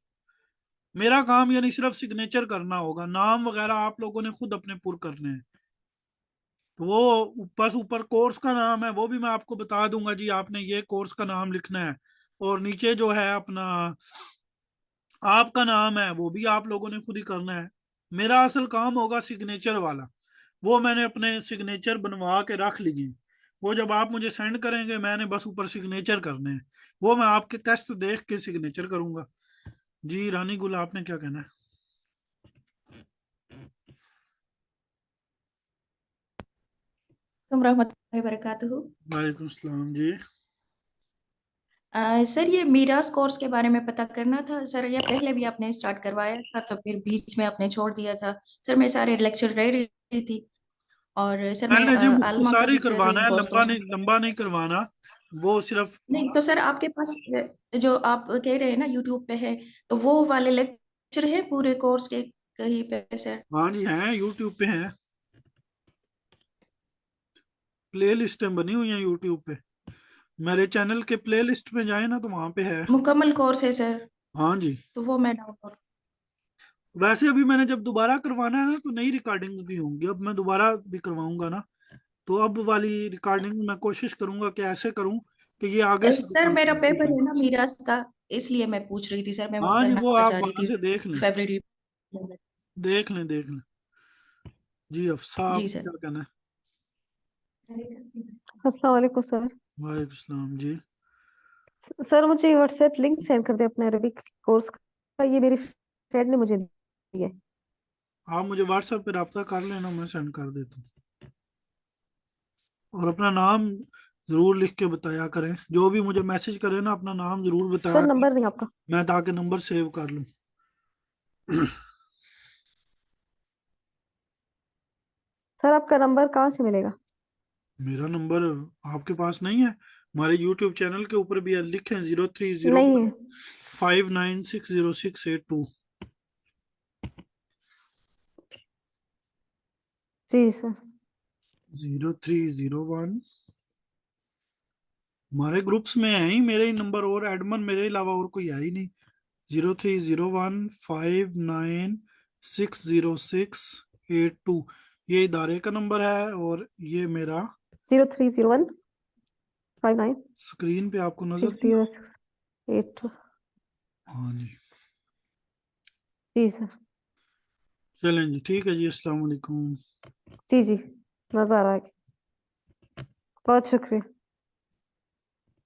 میرا کام یعنی صرف سگنیچر کرنا ہوگا, نام وغیرہ آپ لوگوں نے خود اپنے پر کرنے ہیں. تو وہ بس اوپر کورس کا نام ہے وہ بھی میں آپ کو بتا دوں گا, جی آپ نے یہ کورس کا نام لکھنا ہے, اور نیچے جو ہے اپنا آپ کا نام ہے وہ بھی آپ لوگوں نے خود ہی کرنا ہے. میرا اصل کام ہوگا سگنیچر والا, وہ میں نے اپنے سگنیچر بنوا کے رکھ لیے, وہ جب آپ مجھے سینڈ کریں گے میں نے بس اوپر سگنیچر کرنے ہیں, وہ میں آپ کے ٹیسٹ دیکھ کے سگنیچر کروں گا. جی رانی گل آپ نے کیا کہنا ہے؟ ورحمۃ اللہ وبرکاتہ. وعلیکم السلام. جی سر یہ میراث کورس کے بارے میں پتہ کرنا تھا سر, یہ پہلے بھی آپ نے اسٹارٹ کروایا تھا تو پھر بیچ میں آپ نے چھوڑ دیا تھا سر. میں سارے لیکچر رہ رہی تھی, اور سر میں میں نے جی عالمہ کا مختصر ہی بھی کر رہی کروانا ہوں ہے, کورس. تو لمبا نہیں کروانا, وہ صرف نہیں تو سر آپ کے پاس جو آپ کہہ رہے ہیں نا یوٹیوب پہ ہے, تو وہ والے لیکچر ہے پورے کورس کے کہیں پہ سر؟ ہاں جی ہیں, یوٹیوب پہ ہیں, پلے لسٹیں بنی ہوئی ہیں یوٹیوب پہ, میرے چینل کے پلے لسٹ میں جائیں نا تو وہاں پہ ہے. مکمل کورس ہے سر؟ ہاں جی. تو وہ میں ڈاؤن لوڈ. ویسے ابھی میں نے جب دوبارہ کروانا ہے نا تو نئی ریکارڈنگ بھی ہوں گی, اب میں دوبارہ بھی کرواؤں گا نا, تو اب والی ریکارڈنگ میں کوشش کروں گا کہ ایسے کروں کہ یہ آگے سے سر میرا پیپر ریکارڈنگ. ہے نا میراث کا, اس لیے میں پوچھ رہی تھی سر, میں وہ ہاں جی وہ کرنا آپ چاہ رہی وہاں تھی سے دیکھ لیں فیبرری. دیکھ لیں دیکھ لیں. جی افسا آپ جی کو سر. کیا کہنا ہے؟ السلام علیکم سر. وعلیکم السلام. جی سر مجھے واٹس ایپ لنک سینڈ کر دیں اپنے عربک کورس کا, یہ میری فرینڈ نے مجھے دی ہے. آپ مجھے واٹس ایپ پہ رابطہ کر لینا, میں سینڈ کر دیتا ہوں, اور اپنا نام ضرور لکھ کے بتایا کریں, جو بھی مجھے میسج کرے نا اپنا نام ضرور بتایا سر کریں, نمبر نہیں آپ کا؟ میں تاکہ نمبر سیو کر لوں. سر آپ کا نمبر کہاں سے ملے گا؟ میرا نمبر آپ کے پاس نہیں ہے؟ हमारे YouTube चैनल के ऊपर भी है, लिखें 0301 नहीं है 596068 जी सर 0301 हमारे ग्रुप्स में है ही मेरे ही नंबर, और एडमन मेरे अलावा और कोई है ही नहीं। 0301596068 ये इदारे का नंबर है और ये मेरा 0301 59 स्क्रीन पे आपको नजर नहीं आ- 6082 हाँ जी जी सर चलें जी, ठीक है जी, अस्सलाम वालेकुम। जी नजर आ गया, बहुत शुक्रिया।